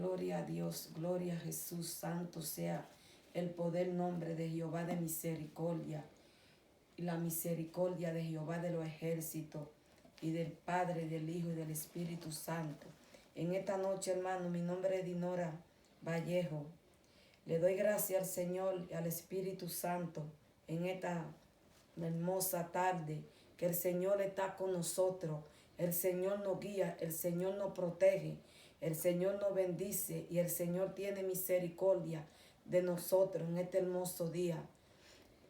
Gloria a Dios, gloria a Jesús, santo sea el poder nombre de Jehová de misericordia y la misericordia de Jehová de los ejércitos y del Padre, del Hijo y del Espíritu Santo. En esta noche, hermano, mi nombre es Dinora Vallejo. Le doy gracias al Señor y al Espíritu Santo en esta hermosa tarde, que el Señor está con nosotros, el Señor nos guía, el Señor nos protege, el Señor nos bendice y el Señor tiene misericordia de nosotros en este hermoso día.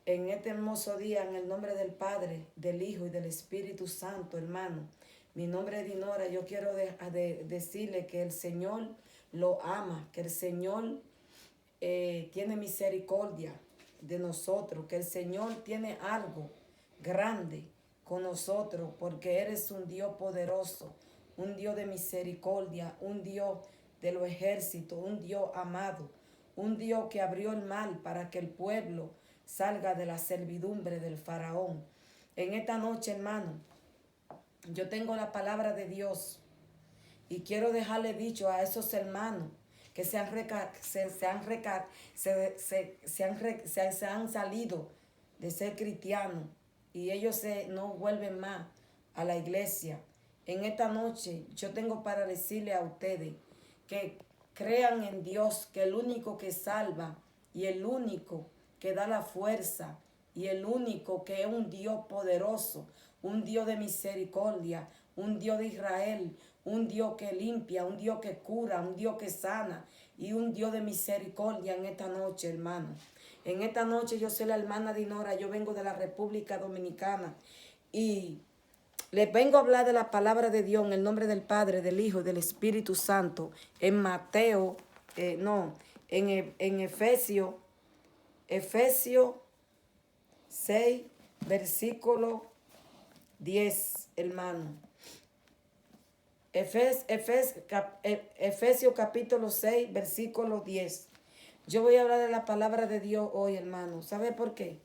En este hermoso día, en el nombre del Padre, del Hijo y del Espíritu Santo, hermano. Mi nombre es Dinora. Yo quiero decirle que el Señor lo ama, que el Señor tiene misericordia de nosotros, que el Señor tiene algo grande con nosotros, porque eres un Dios poderoso, un Dios de misericordia, un Dios de los ejércitos, un Dios amado, un Dios que abrió el mar para que el pueblo salga de la servidumbre del faraón. En esta noche, hermano, yo tengo la palabra de Dios y quiero dejarle dicho a esos hermanos que se han salido de ser cristianos y ellos no vuelven más a la iglesia. En esta noche yo tengo para decirle a ustedes que crean en Dios, que el único que salva y el único que da la fuerza y el único que es un Dios poderoso, un Dios de misericordia, un Dios de Israel, un Dios que limpia, un Dios que cura, un Dios que sana y un Dios de misericordia en esta noche, hermano. En esta noche yo soy la hermana Dinora, yo vengo de la República Dominicana y les vengo a hablar de la palabra de Dios en el nombre del Padre, del Hijo y del Espíritu Santo en Mateo, en Efesios 6, versículo 10, hermano. Efesios capítulo 6, versículo 10. Yo voy a hablar de la palabra de Dios hoy, hermano. ¿Sabe por qué?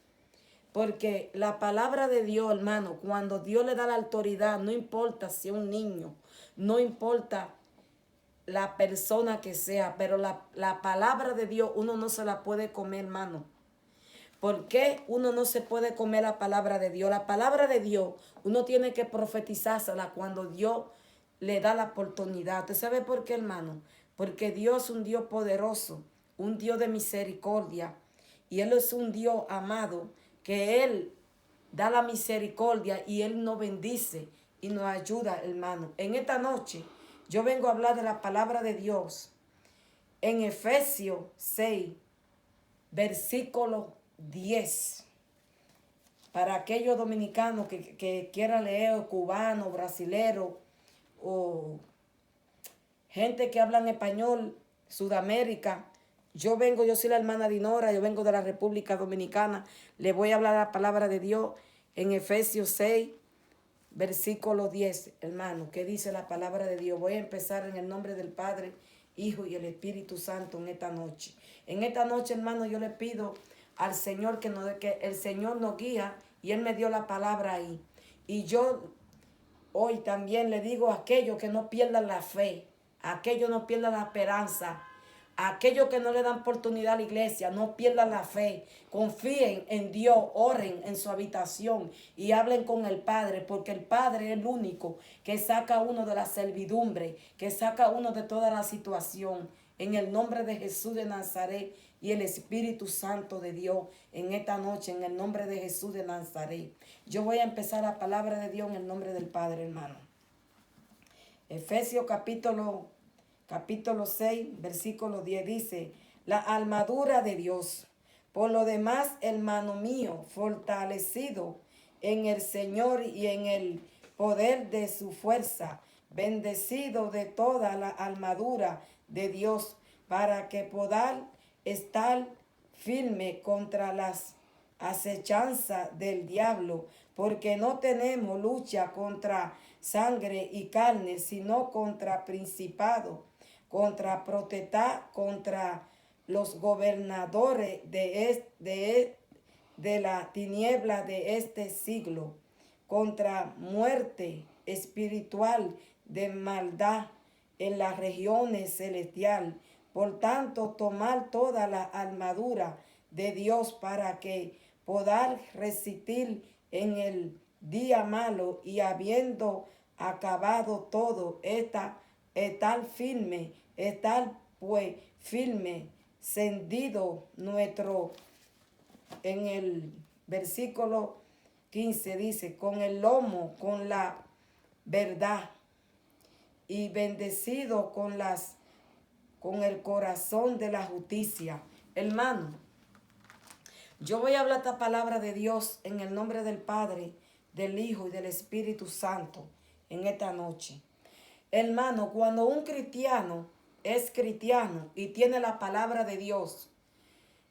Porque la palabra de Dios, hermano, cuando Dios le da la autoridad, no importa si es un niño, no importa la persona que sea, pero la palabra de Dios uno no se la puede comer, hermano. ¿Por qué uno no se puede comer la palabra de Dios? La palabra de Dios uno tiene que profetizársela cuando Dios le da la oportunidad. ¿Usted sabe por qué, hermano? Porque Dios es un Dios poderoso, un Dios de misericordia. Y Él es un Dios amado, que Él da la misericordia y Él nos bendice y nos ayuda, hermano. En esta noche yo vengo a hablar de la palabra de Dios en Efesios 6, versículo 10. Para aquellos dominicanos que quieran leer, cubanos, brasileros, o gente que habla en español, Sudamérica. Yo soy la hermana Dinora, yo vengo de la República Dominicana. Le voy a hablar la palabra de Dios en Efesios 6, versículo 10, hermano, que dice la palabra de Dios. Voy a empezar en el nombre del Padre, Hijo y el Espíritu Santo en esta noche. En esta noche, hermano, yo le pido al Señor que el Señor nos guía y Él me dio la palabra ahí. Y yo hoy también le digo a aquellos que no pierdan la fe, a aquellos que no pierdan la esperanza, a aquellos que no le dan oportunidad a la iglesia, no pierdan la fe, confíen en Dios, oren en su habitación y hablen con el Padre, porque el Padre es el único que saca a uno de la servidumbre, que saca a uno de toda la situación. En el nombre de Jesús de Nazaret y el Espíritu Santo de Dios, en esta noche, en el nombre de Jesús de Nazaret. Yo voy a empezar la palabra de Dios en el nombre del Padre, hermano. Efesios capítulo 6, versículo 10 dice: la armadura de Dios. Por lo demás, hermano mío, fortalecido en el Señor y en el poder de su fuerza, bendecido de toda la armadura de Dios, para que podáis estar firme contra las acechanzas del diablo, porque no tenemos lucha contra sangre y carne, sino contra principado, contra potestad, contra los gobernadores de la tiniebla de este siglo, contra muerte espiritual de maldad en las regiones celestiales. Por tanto, tomar toda la armadura de Dios para que podáis resistir en el día malo, y habiendo acabado todo, estar firme, estar pues firme, cendido nuestro. En el versículo 15 dice, con el lomo, con la verdad, y bendecido con el corazón de la justicia. Hermano, yo voy a hablar esta palabra de Dios en el nombre del Padre, del Hijo y del Espíritu Santo en esta noche. Hermano, cuando un cristiano es cristiano y tiene la palabra de Dios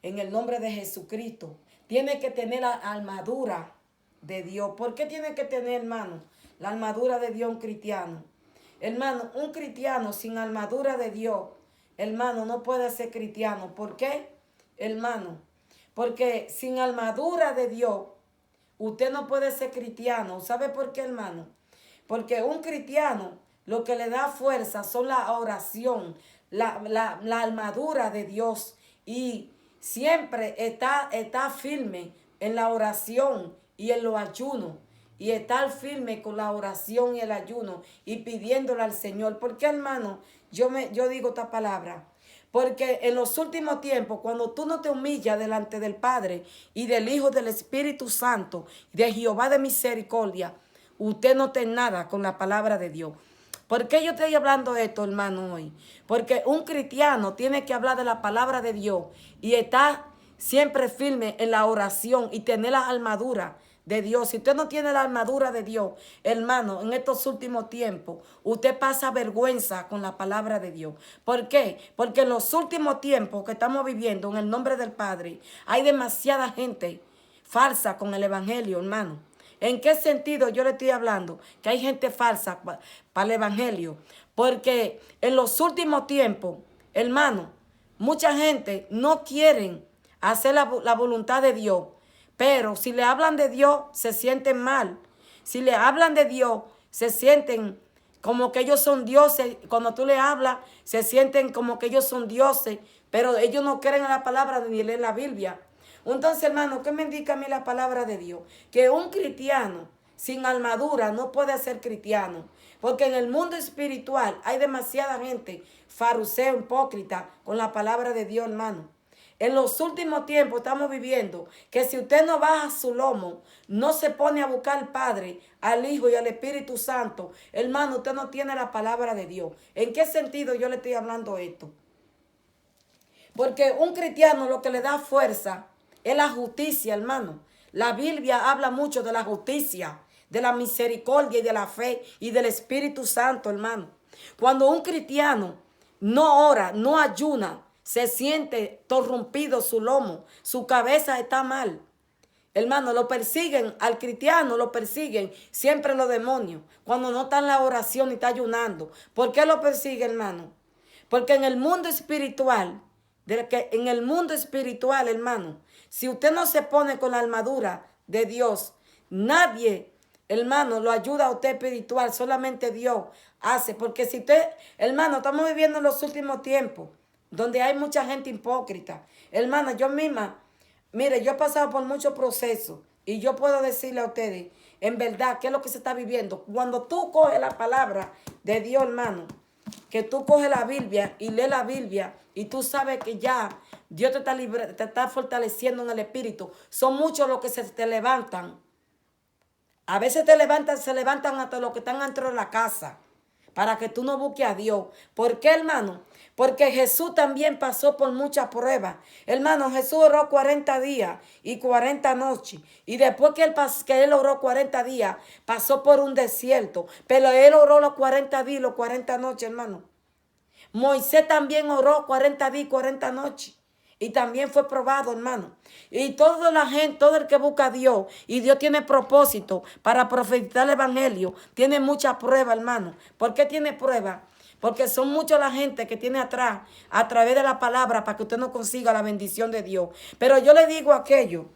en el nombre de Jesucristo, tiene que tener la armadura de Dios. ¿Por qué tiene que tener, hermano, la armadura de Dios un cristiano? Hermano, un cristiano sin armadura de Dios, hermano, no puede ser cristiano. ¿Por qué, hermano? Porque sin armadura de Dios, usted no puede ser cristiano. ¿Sabe por qué, hermano? Porque un cristiano lo que le da fuerza son la oración, la armadura de Dios. Y siempre está firme en la oración y en los ayunos. Y estar firme con la oración y el ayuno y pidiéndole al Señor. ¿Por qué, hermano? Yo digo esta palabra. Porque en los últimos tiempos, cuando tú no te humillas delante del Padre y del Hijo del Espíritu Santo, de Jehová de misericordia, usted no tiene nada con la palabra de Dios. ¿Por qué yo estoy hablando de esto, hermano, hoy? Porque un cristiano tiene que hablar de la palabra de Dios y estar siempre firme en la oración y tener la armadura de Dios. Si usted no tiene la armadura de Dios, hermano, en estos últimos tiempos, usted pasa vergüenza con la palabra de Dios. ¿Por qué? Porque en los últimos tiempos que estamos viviendo, en el nombre del Padre, hay demasiada gente falsa con el evangelio, hermano. ¿En qué sentido yo le estoy hablando? Que hay gente falsa para el evangelio. Porque en los últimos tiempos, hermano, mucha gente no quiere hacer la voluntad de Dios. Pero si le hablan de Dios, se sienten mal. Si le hablan de Dios, se sienten como que ellos son dioses. Cuando tú le hablas, se sienten como que ellos son dioses. Pero ellos no creen en la palabra ni leen la Biblia. Entonces, hermano, ¿qué me indica a mí la palabra de Dios? Que un cristiano sin armadura no puede ser cristiano. Porque en el mundo espiritual hay demasiada gente fariseo, hipócrita con la palabra de Dios, hermano. En los últimos tiempos estamos viviendo que si usted no baja su lomo, no se pone a buscar al Padre, al Hijo y al Espíritu Santo, hermano, usted no tiene la palabra de Dios. ¿En qué sentido yo le estoy hablando esto? Porque un cristiano lo que le da fuerza es la justicia, hermano. La Biblia habla mucho de la justicia, de la misericordia y de la fe y del Espíritu Santo, hermano. Cuando un cristiano no ora, no ayuna, se siente torrumpido su lomo, su cabeza está mal. Hermano, lo persiguen, al cristiano lo persiguen siempre los demonios, cuando no está en la oración y está ayunando. ¿Por qué lo persigue, hermano? Porque en el mundo espiritual, hermano, si usted no se pone con la armadura de Dios, nadie, hermano, lo ayuda a usted espiritual, solamente Dios hace. Porque si usted, hermano, estamos viviendo en los últimos tiempos, donde hay mucha gente hipócrita. Hermana, yo misma, mire, yo he pasado por muchos procesos y yo puedo decirle a ustedes, en verdad, qué es lo que se está viviendo. Cuando tú coges la palabra de Dios, hermano, que tú coges la Biblia y lees la Biblia y tú sabes que ya Dios te está fortaleciendo en el espíritu. Son muchos los que se te levantan. A veces se levantan hasta los que están dentro de la casa, para que tú no busques a Dios. ¿Por qué, hermano? Porque Jesús también pasó por muchas pruebas. Hermano, Jesús oró 40 días y 40 noches. Y después que él oró 40 días, pasó por un desierto. Pero él oró los 40 días y los 40 noches, hermano. Moisés también oró 40 días y 40 noches. Y también fue probado, hermano. Y toda la gente, todo el que busca a Dios, y Dios tiene propósito para profetizar el evangelio, tiene mucha prueba, hermano. ¿Por qué tiene prueba? Porque son mucha la gente que tiene atrás, a través de la palabra, para que usted no consiga la bendición de Dios. Pero yo le digo aquello,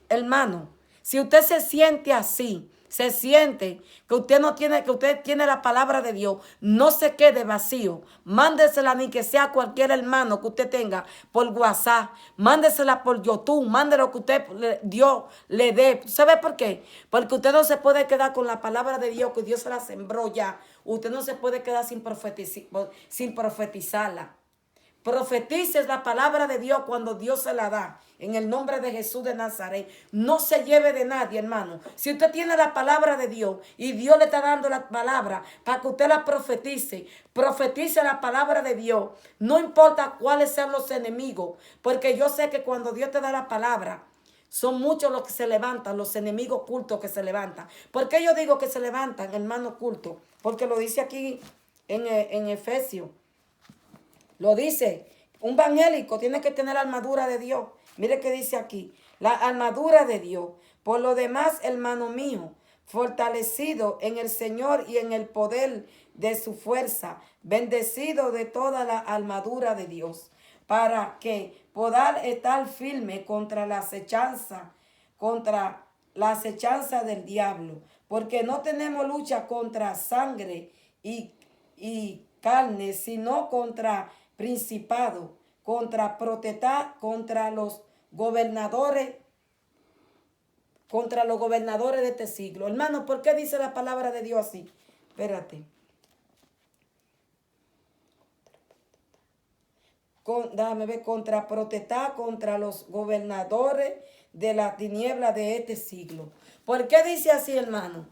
hermano, si usted se siente así, se siente que usted no tiene, que usted tiene la palabra de Dios, no se quede vacío. Mándesela ni que sea cualquier hermano que usted tenga por WhatsApp, mándesela por YouTube, mándelo que Dios le dé. ¿Sabe por qué? Porque usted no se puede quedar con la palabra de Dios que Dios se la sembró ya. Usted no se puede quedar sin profetizarla. Profetices la palabra de Dios cuando Dios se la da. En el nombre de Jesús de Nazaret. No se lleve de nadie, hermano. Si usted tiene la palabra de Dios y Dios le está dando la palabra para que usted la profetice, profetice la palabra de Dios. No importa cuáles sean los enemigos. Porque yo sé que cuando Dios te da la palabra, son muchos los que se levantan, los enemigos ocultos que se levantan. ¿Por qué yo digo que se levantan, hermano oculto? Porque lo dice aquí en Efesios. Lo dice, un evangélico tiene que tener la armadura de Dios. Mire que dice aquí, la armadura de Dios. Por lo demás, hermano mío, fortalecido en el Señor y en el poder de su fuerza, bendecido de toda la armadura de Dios, para que podáis estar firme contra la acechanza del diablo, porque no tenemos lucha contra sangre y carne, sino contra principado, contra potestad, contra los gobernadores de este siglo. Hermano, ¿por qué dice la palabra de Dios así? Espérate. Déjame ver, contra potestad, contra los gobernadores de la tiniebla de este siglo. ¿Por qué dice así, hermano?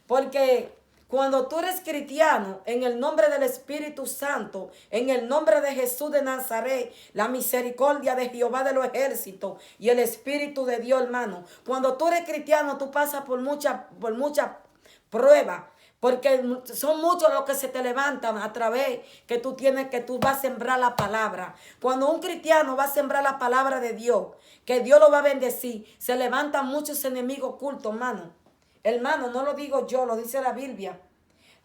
Porque cuando tú eres cristiano, en el nombre del Espíritu Santo, en el nombre de Jesús de Nazaret, la misericordia de Jehová de los ejércitos y el Espíritu de Dios, hermano. Cuando tú eres cristiano, tú pasas por muchas pruebas. Porque son muchos los que se te levantan a través que tú vas a sembrar la palabra. Cuando un cristiano va a sembrar la palabra de Dios, que Dios lo va a bendecir, se levantan muchos enemigos ocultos, hermano. Hermano, no lo digo yo, lo dice la Biblia.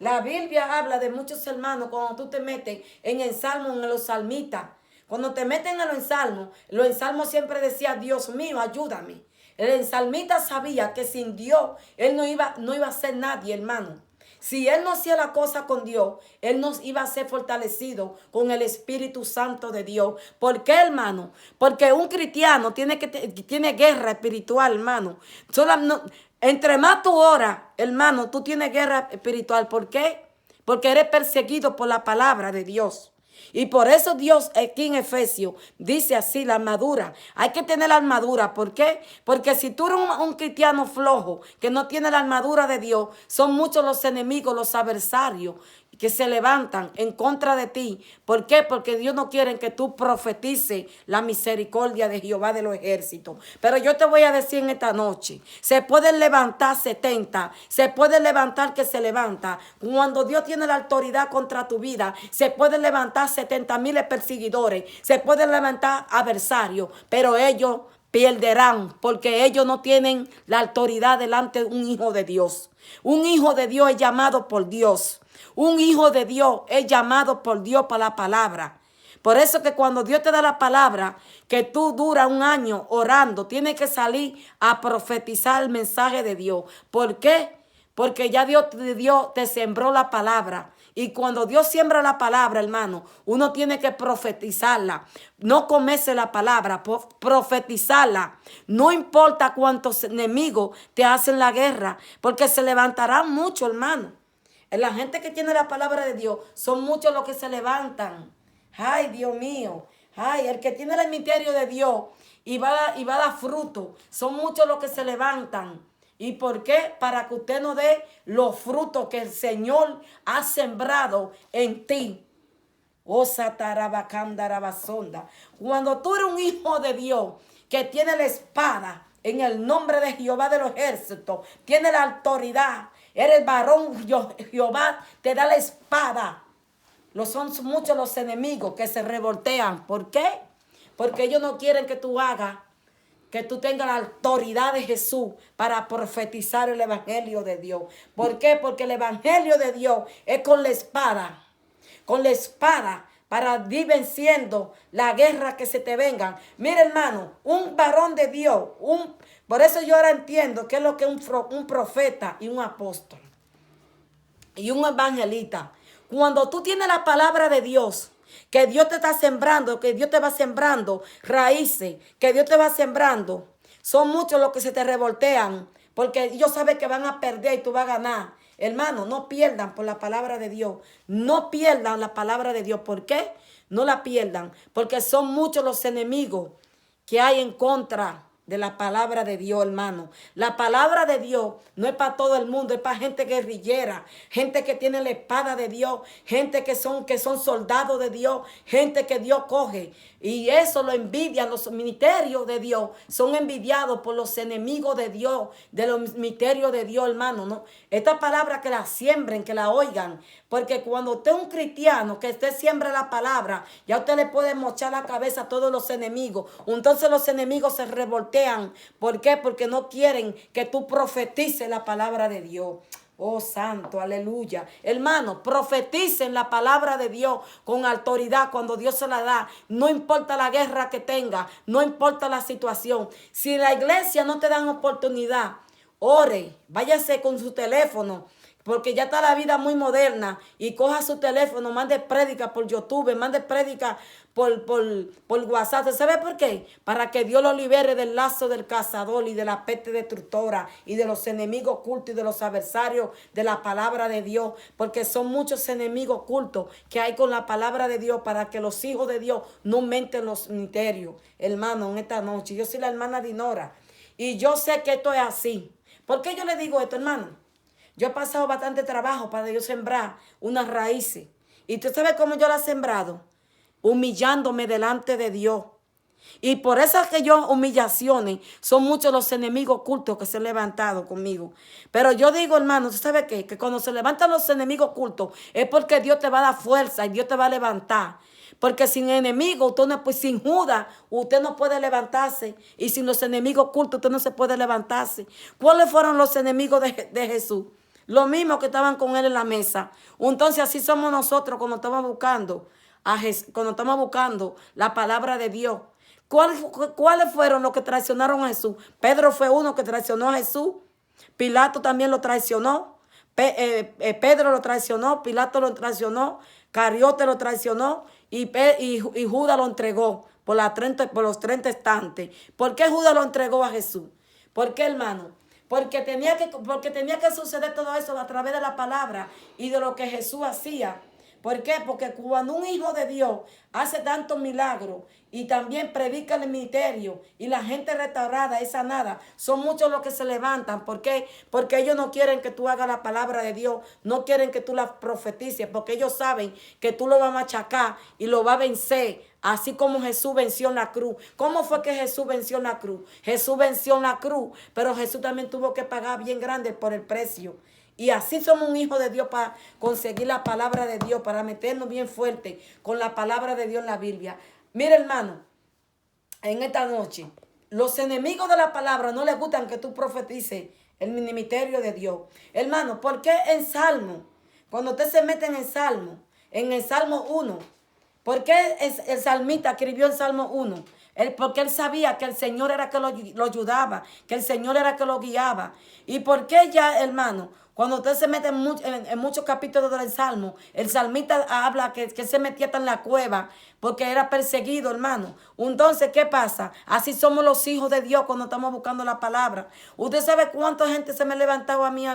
La Biblia habla de muchos hermanos cuando tú te metes en el Salmo, en los salmitas. Cuando te meten en los salmos siempre decía, Dios mío, ayúdame. El salmita sabía que sin Dios él no iba a ser nadie, hermano. Si él no hacía la cosa con Dios, él no iba a ser fortalecido con el Espíritu Santo de Dios. ¿Por qué, hermano? Porque un cristiano tiene guerra espiritual, hermano. Entre más tú oras, hermano, tú tienes guerra espiritual. ¿Por qué? Porque eres perseguido por la palabra de Dios. Y por eso Dios aquí en Efesios dice así, la armadura. Hay que tener la armadura. ¿Por qué? Porque si tú eres un cristiano flojo que no tiene la armadura de Dios, son muchos los enemigos, los adversarios que se levantan en contra de ti. ¿Por qué? Porque Dios no quiere que tú profetices la misericordia de Jehová de los ejércitos. Pero yo te voy a decir en esta noche, se pueden levantar 70, se puede levantar que se levanta. Cuando Dios tiene la autoridad contra tu vida, se pueden levantar 70,000 perseguidores, se pueden levantar adversarios, pero ellos perderán porque ellos no tienen la autoridad delante de un hijo de Dios. Un hijo de Dios es llamado por Dios. Un hijo de Dios es llamado por Dios para la palabra. Por eso que cuando Dios te da la palabra, que tú duras un año orando, tienes que salir a profetizar el mensaje de Dios. ¿Por qué? Porque ya Dios te sembró la palabra. Y cuando Dios siembra la palabra, hermano, uno tiene que profetizarla. No comerse la palabra, profetizarla. No importa cuántos enemigos te hacen la guerra, porque se levantarán muchos, hermano. La gente que tiene la palabra de Dios, son muchos los que se levantan. Ay, Dios mío. Ay, el que tiene el misterio de Dios y va a dar fruto, son muchos los que se levantan. ¿Y por qué? Para que usted no dé los frutos que el Señor ha sembrado en ti. Oh, satarabacandarabasonda. Cuando tú eres un hijo de Dios que tiene la espada en el nombre de Jehová de los ejércitos, tiene la autoridad, eres varón, Jehová te da la espada. Son muchos los enemigos que se revoltean. ¿Por qué? Porque ellos no quieren que tú tengas la autoridad de Jesús para profetizar el evangelio de Dios. ¿Por qué? Porque el evangelio de Dios es con la espada. Con la espada para ir venciendo la guerra que se te vengan. Mira, hermano, un varón de Dios, por eso yo ahora entiendo qué es lo que es un profeta y un apóstol y un evangelista. Cuando tú tienes la palabra de Dios, que Dios te está sembrando, que Dios te va sembrando raíces, que Dios te va sembrando, son muchos los que se te revoltean, porque ellos saben que van a perder y tú vas a ganar. Hermano, no pierdan por la palabra de Dios. No pierdan la palabra de Dios. ¿Por qué? No la pierdan. Porque son muchos los enemigos que hay en contra de la palabra de Dios, hermano. La palabra de Dios no es para todo el mundo, es para gente guerrillera, gente que tiene la espada de Dios, gente que son soldados de Dios, gente que Dios coge. Y eso lo envidian los ministerios de Dios, son envidiados por los enemigos de Dios, de los ministerios de Dios, hermano. ¿No? Esta palabra que la siembren, que la oigan, porque cuando usted es un cristiano, que usted siembra la palabra, ya usted le puede mochar la cabeza a todos los enemigos. Entonces los enemigos se revoltean. ¿Por qué? Porque no quieren que tú profetices la palabra de Dios. Oh, santo, aleluya. Hermano, profeticen la palabra de Dios con autoridad cuando Dios se la da. No importa la guerra que tenga, no importa la situación. Si la iglesia no te dan oportunidad, ore, váyase con su teléfono, porque ya está la vida muy moderna, y coja su teléfono, mande prédica por YouTube, mande prédica por WhatsApp. ¿Sabe por qué? Para que Dios lo libere del lazo del cazador y de la peste destructora y de los enemigos ocultos y de los adversarios de la palabra de Dios, porque son muchos enemigos ocultos que hay con la palabra de Dios, para que los hijos de Dios no menten los ministerios. Hermano, en esta noche, yo soy la hermana Dinora y yo sé que esto es así. ¿Por qué yo le digo esto, hermano? Yo he pasado bastante trabajo para yo sembrar unas raíces. ¿Y tú sabes cómo yo las he sembrado? Humillándome delante de Dios. Y por esas humillaciones son muchos los enemigos ocultos que se han levantado conmigo. Pero yo digo, hermano, ¿tú sabes qué? Que cuando se levantan los enemigos ocultos es porque Dios te va a dar fuerza y Dios te va a levantar. Porque sin enemigos, pues sin Judas, usted no puede levantarse. Y sin los enemigos ocultos, usted no se puede levantarse. ¿Cuáles fueron los enemigos de Jesús? Los mismos que estaban con él en la mesa. Entonces así somos nosotros cuando estamos buscando la palabra de Dios. ¿Cuáles fueron los que traicionaron a Jesús? Pedro fue uno que traicionó a Jesús. Pilato también lo traicionó. Pedro lo traicionó. Pilato lo traicionó. Cariote lo traicionó. Y Judas lo entregó por los 30 estantes. ¿Por qué Judas lo entregó a Jesús? ¿Por qué, hermano? Porque tenía que suceder todo eso a través de la palabra y de lo que Jesús hacía. ¿Por qué? Porque cuando un hijo de Dios hace tantos milagros y también predica el ministerio y la gente restaurada es sanada, son muchos los que se levantan. ¿Por qué? Porque ellos no quieren que tú hagas la palabra de Dios, no quieren que tú la profetices, porque ellos saben que tú lo vas a machacar y lo vas a vencer. Así como Jesús venció en la cruz. ¿Cómo fue que Jesús venció en la cruz? Jesús venció en la cruz, pero Jesús también tuvo que pagar bien grande por el precio. Y así somos un hijo de Dios para conseguir la palabra de Dios, para meternos bien fuerte con la palabra de Dios en la Biblia. Mira, hermano, en esta noche, los enemigos de la palabra no les gustan que tú profetices el ministerio de Dios. Hermano, ¿por qué en Salmo? Cuando usted se mete en el Salmo 1, ¿por qué el salmista escribió el Salmo 1? Porque él sabía que el Señor era que lo ayudaba, que el Señor era que lo guiaba. ¿Y por qué ya, hermano? Cuando usted se mete en muchos capítulos del Salmo, el salmista habla que se metía hasta en la cueva porque era perseguido, hermano. Entonces, ¿qué pasa? Así somos los hijos de Dios cuando estamos buscando la palabra. Usted sabe cuánta gente se me ha levantado a mí,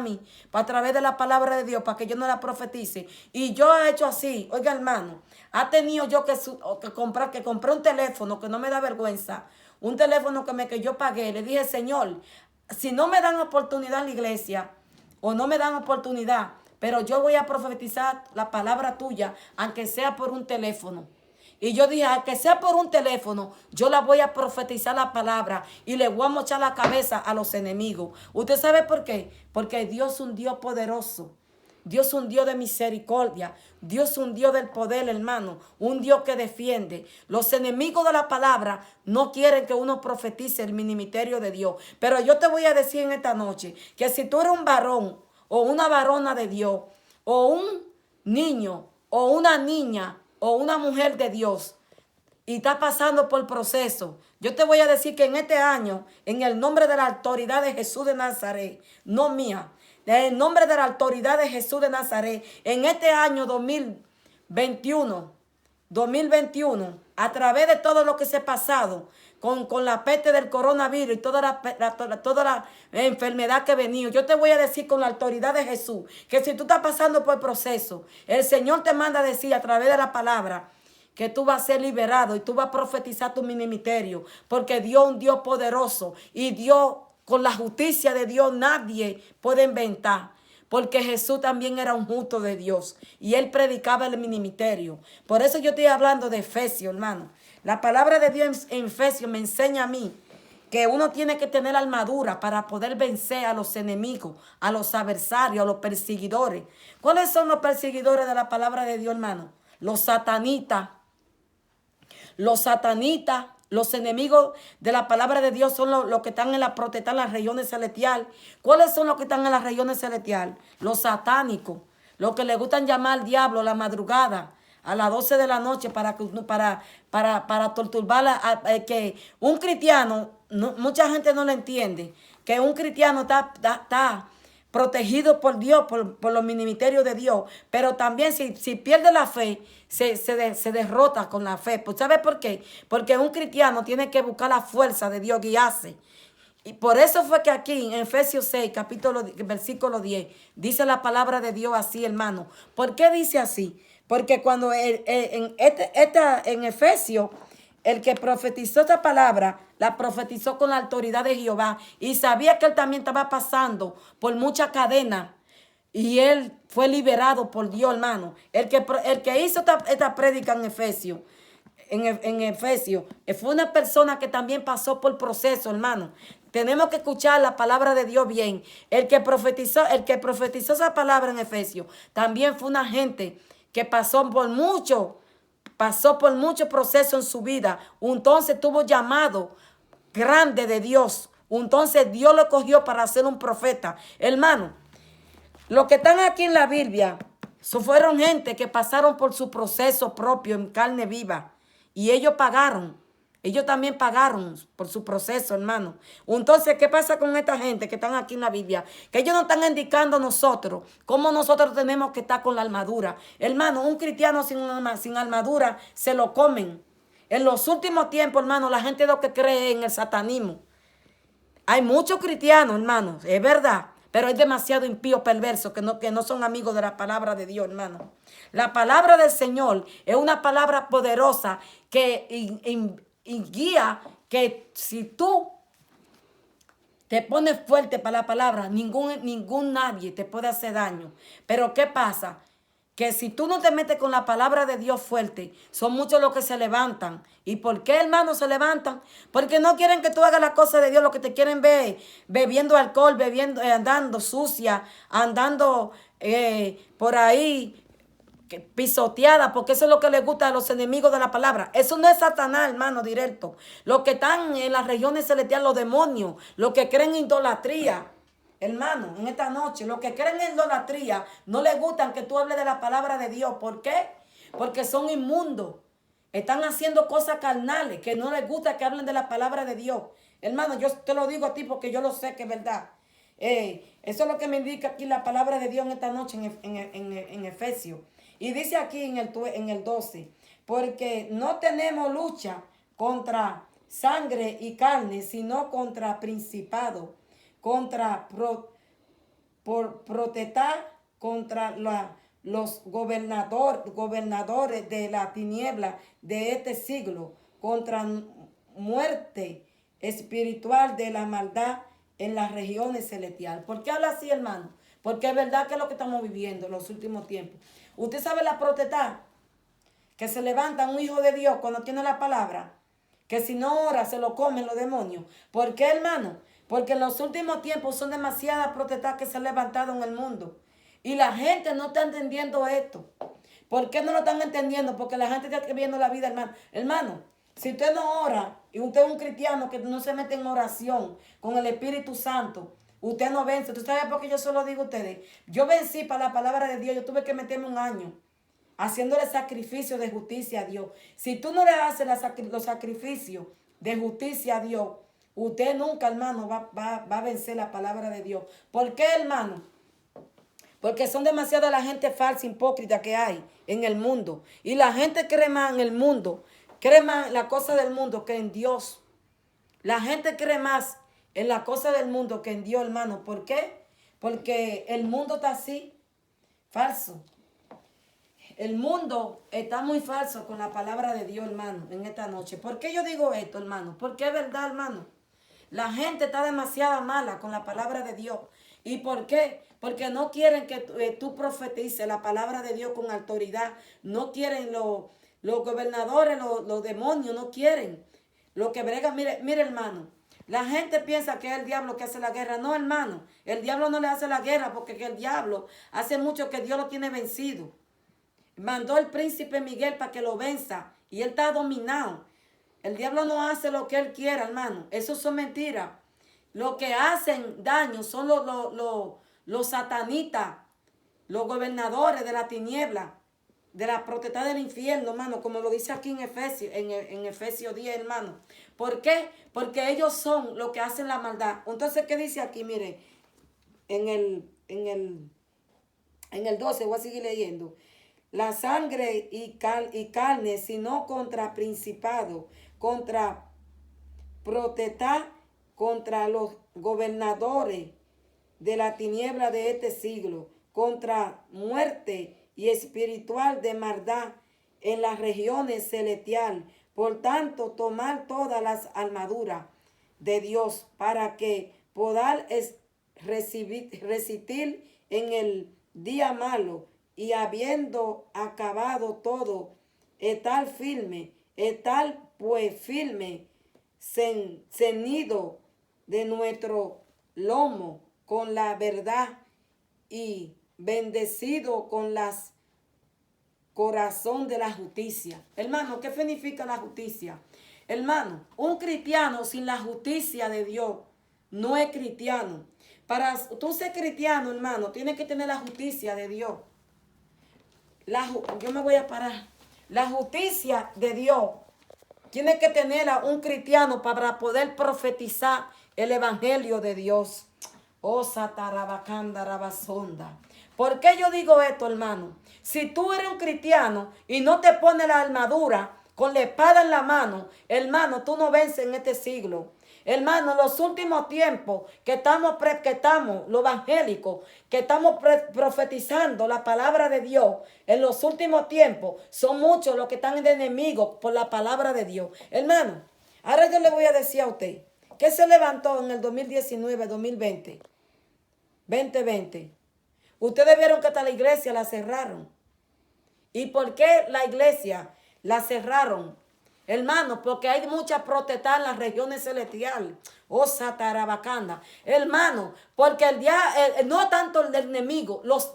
a través de la palabra de Dios, para que yo no la profetice. Y yo he hecho así, oiga, hermano, ha tenido yo que compré un teléfono que no me da vergüenza, un teléfono que yo pagué. Le dije, Señor, si no me dan oportunidad en la iglesia, o no me dan oportunidad, pero yo voy a profetizar la palabra tuya, aunque sea por un teléfono. Y yo dije, aunque sea por un teléfono, yo la voy a profetizar la palabra y le voy a mochar la cabeza a los enemigos. ¿Usted sabe por qué? Porque Dios es un Dios poderoso. Dios es un Dios de misericordia. Dios es un Dios del poder, hermano. Un Dios que defiende. Los enemigos de la palabra no quieren que uno profetice el ministerio de Dios. Pero yo te voy a decir en esta noche que si tú eres un varón o una varona de Dios, o un niño o una niña o una mujer de Dios y está pasando por proceso, yo te voy a decir que en este año, en el nombre de la autoridad de Jesús de Nazaret, no mía, en el nombre de la autoridad de Jesús de Nazaret, en este año 2021, a través de todo lo que se ha pasado, con la peste del coronavirus y toda la enfermedad que ha venido, yo te voy a decir con la autoridad de Jesús, que si tú estás pasando por el proceso, el Señor te manda a decir a través de la palabra, que tú vas a ser liberado y tú vas a profetizar tu ministerio, porque Dios es un Dios poderoso y Dios, con la justicia de Dios, nadie puede inventar. Porque Jesús también era un justo de Dios y él predicaba el ministerio. Por eso yo estoy hablando de Efesios, hermano. La palabra de Dios en Efesios me enseña a mí que uno tiene que tener armadura para poder vencer a los enemigos, a los adversarios, a los perseguidores. ¿Cuáles son los perseguidores de la palabra de Dios, hermano? Los satanitas. Los satanitas, los enemigos de la palabra de Dios son los que están en la protesta en las regiones celestiales. ¿Cuáles son los que están en las regiones celestiales? Los satánicos, los que les gustan llamar al diablo a la madrugada, a las 12 de la noche para torturar que un cristiano, mucha gente no lo entiende, que un cristiano está protegido por Dios, por los ministerios de Dios, pero también si pierde la fe, se derrota con la fe. Pues ¿sabe por qué? Porque un cristiano tiene que buscar la fuerza de Dios, guiarse. Y por eso fue que aquí en Efesios 6, versículo 10, dice la palabra de Dios así, hermano. ¿Por qué dice así? Porque cuando en Efesios, el que profetizó esta palabra, la profetizó con la autoridad de Jehová y sabía que él también estaba pasando por mucha cadena y él fue liberado por Dios, hermano. El que hizo esta prédica en Efesios, fue una persona que también pasó por proceso, hermano. Tenemos que escuchar la palabra de Dios bien. El que profetizó esa palabra en Efesios también fue una gente que pasó por mucho proceso en su vida. Entonces tuvo llamado grande de Dios. Entonces Dios lo cogió para ser un profeta. Hermano, los que están aquí en la Biblia fueron gente que pasaron por su proceso propio en carne viva. Y ellos pagaron. Ellos también pagaron por su proceso, hermano. Entonces, ¿qué pasa con esta gente que están aquí en la Biblia? Que ellos nos están indicando a nosotros cómo nosotros tenemos que estar con la armadura. Hermano, un cristiano sin armadura se lo comen. En los últimos tiempos, hermano, la gente lo que cree en el satanismo. Hay muchos cristianos, hermano, es verdad. Pero hay demasiado impíos perversos que no son amigos de la palabra de Dios, hermano. La palabra del Señor es una palabra poderosa que guía, que si tú te pones fuerte para la palabra, nadie te puede hacer daño. Pero ¿qué pasa? Que si tú no te metes con la palabra de Dios fuerte, son muchos los que se levantan. ¿Y por qué, hermanos, se levantan? Porque no quieren que tú hagas las cosas de Dios, lo que te quieren ver bebiendo alcohol, andando sucia, andando por ahí pisoteada, porque eso es lo que les gusta a los enemigos de la palabra. Eso no es Satanás, hermano, directo. Los que están en las regiones celestiales, los demonios, los que creen en idolatría. Hermano, en esta noche, los que creen en idolatría no les gustan que tú hables de la palabra de Dios. ¿Por qué? Porque son inmundos. Están haciendo cosas carnales que no les gusta que hablen de la palabra de Dios. Hermano, yo te lo digo a ti porque yo lo sé que es verdad. Eso es lo que me indica aquí la palabra de Dios en esta noche en Efesios. Y dice aquí en el 12, porque no tenemos lucha contra sangre y carne, sino contra principado, contra protestar, contra los gobernadores de la tiniebla de este siglo, contra muerte espiritual de la maldad en las regiones celestiales. ¿Por qué habla así, hermano? Porque es verdad que es lo que estamos viviendo en los últimos tiempos. Usted sabe la protestar, que se levanta un hijo de Dios cuando tiene la palabra, que si no ora se lo comen los demonios. ¿Por qué, hermano? Porque en los últimos tiempos son demasiadas protestas que se han levantado en el mundo. Y la gente no está entendiendo esto. ¿Por qué no lo están entendiendo? Porque la gente está viviendo la vida, hermano. Hermano, si usted no ora y usted es un cristiano que no se mete en oración con el Espíritu Santo, usted no vence. ¿Tú sabes por qué yo se lo digo a ustedes? Yo vencí para la palabra de Dios. Yo tuve que meterme un año haciéndole sacrificio de justicia a Dios. Si tú no le haces los sacrificios de justicia a Dios, usted nunca, hermano, va a vencer la palabra de Dios. ¿Por qué, hermano? Porque son demasiada la gente falsa, hipócrita que hay en el mundo. Y la gente cree más en el mundo, cree más en la cosa del mundo que en Dios. La gente cree más en la cosa del mundo que en Dios, hermano. ¿Por qué? Porque el mundo está así, falso. El mundo está muy falso con la palabra de Dios, hermano, en esta noche. ¿Por qué yo digo esto, hermano? Porque es verdad, hermano. La gente está demasiado mala con la palabra de Dios. ¿Y por qué? Porque no quieren que tú profetices la palabra de Dios con autoridad. No quieren los gobernadores, los demonios, no quieren. Lo que brega, mire, hermano. La gente piensa que es el diablo que hace la guerra. No, hermano. El diablo no le hace la guerra porque el diablo hace mucho que Dios lo tiene vencido. Mandó el príncipe Miguel para que lo venza. Y él está dominado. El diablo no hace lo que él quiera, hermano. Eso son mentiras. Lo que hacen daño son los satanistas, los gobernadores de la tiniebla, de la potestad del infierno, hermano, como lo dice aquí en Efesios 10, hermano. ¿Por qué? Porque ellos son los que hacen la maldad. Entonces, ¿qué dice aquí? Mire, en el 12, voy a seguir leyendo. La sangre y carne, sino contra principado, contra potestad, contra los gobernadores de la tiniebla de este siglo, contra muerte y espiritual de maldad en las regiones celestiales. Por tanto, tomar todas las armaduras de Dios para que podáis resistir en el día malo, y habiendo acabado todo, estar firme, estar pues firme, ceñido de nuestro lomo con la verdad y bendecido con las corazón de la justicia. Hermano, ¿qué significa la justicia? Hermano, un cristiano sin la justicia de Dios no es cristiano. Para tú ser cristiano, hermano, tienes que tener la justicia de Dios. Yo me voy a parar. La justicia de Dios tiene que tener a un cristiano para poder profetizar el evangelio de Dios. Oh, satarabacanda rabasonda. ¿Por qué yo digo esto, hermano? Si tú eres un cristiano y no te pones la armadura con la espada en la mano, hermano, tú no vences en este siglo. Hermano, los últimos tiempos que estamos los evangélicos, que estamos profetizando la palabra de Dios, en los últimos tiempos, son muchos los que están de enemigos por la palabra de Dios. Hermano, ahora yo le voy a decir a usted, ¿qué se levantó en el 2019, 2020? 2020. Ustedes vieron que hasta la iglesia la cerraron. ¿Y por qué la iglesia la cerraron? Hermano, porque hay mucha protesta en las regiones celestiales. Oh, satarabacanda. Hermano, porque no tanto el enemigo, los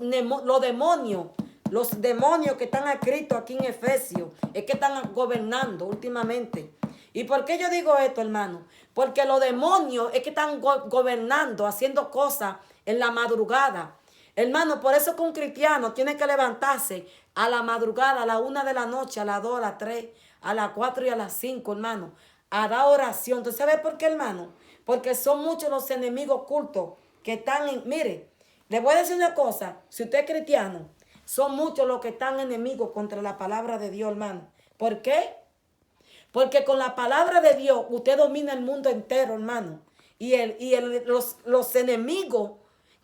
demonios. Los demonios que están escritos aquí en Efesios es que están gobernando últimamente. ¿Y por qué yo digo esto, hermano? Porque los demonios es que están gobernando, haciendo cosas en la madrugada. Hermano, por eso que un cristiano tiene que levantarse a la madrugada, a la 1 de la noche, a las 2, a las 3, a las 4 y a las 5, hermano, a dar oración. ¿Tú sabes por qué, hermano? Porque son muchos los enemigos ocultos que están Mire, le voy a decir una cosa. Si usted es cristiano, son muchos los que están enemigos contra la palabra de Dios, hermano. ¿Por qué? Porque con la palabra de Dios usted domina el mundo entero, hermano. Y los enemigos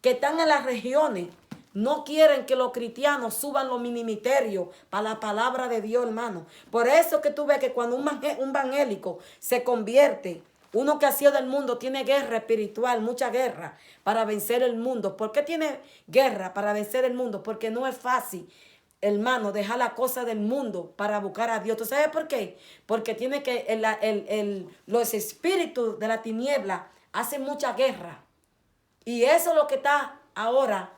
que están en las regiones no quieren que los cristianos suban los ministerios para la palabra de Dios, hermano. Por eso que tú ves que cuando un evangélico se convierte, uno que ha sido del mundo tiene guerra espiritual, mucha guerra para vencer el mundo. ¿Por qué tiene guerra para vencer el mundo? Porque no es fácil, hermano, dejar la cosa del mundo para buscar a Dios. ¿Tú sabes por qué? Porque tiene que los espíritus de la tiniebla hacen mucha guerra. Y eso es lo que está ahora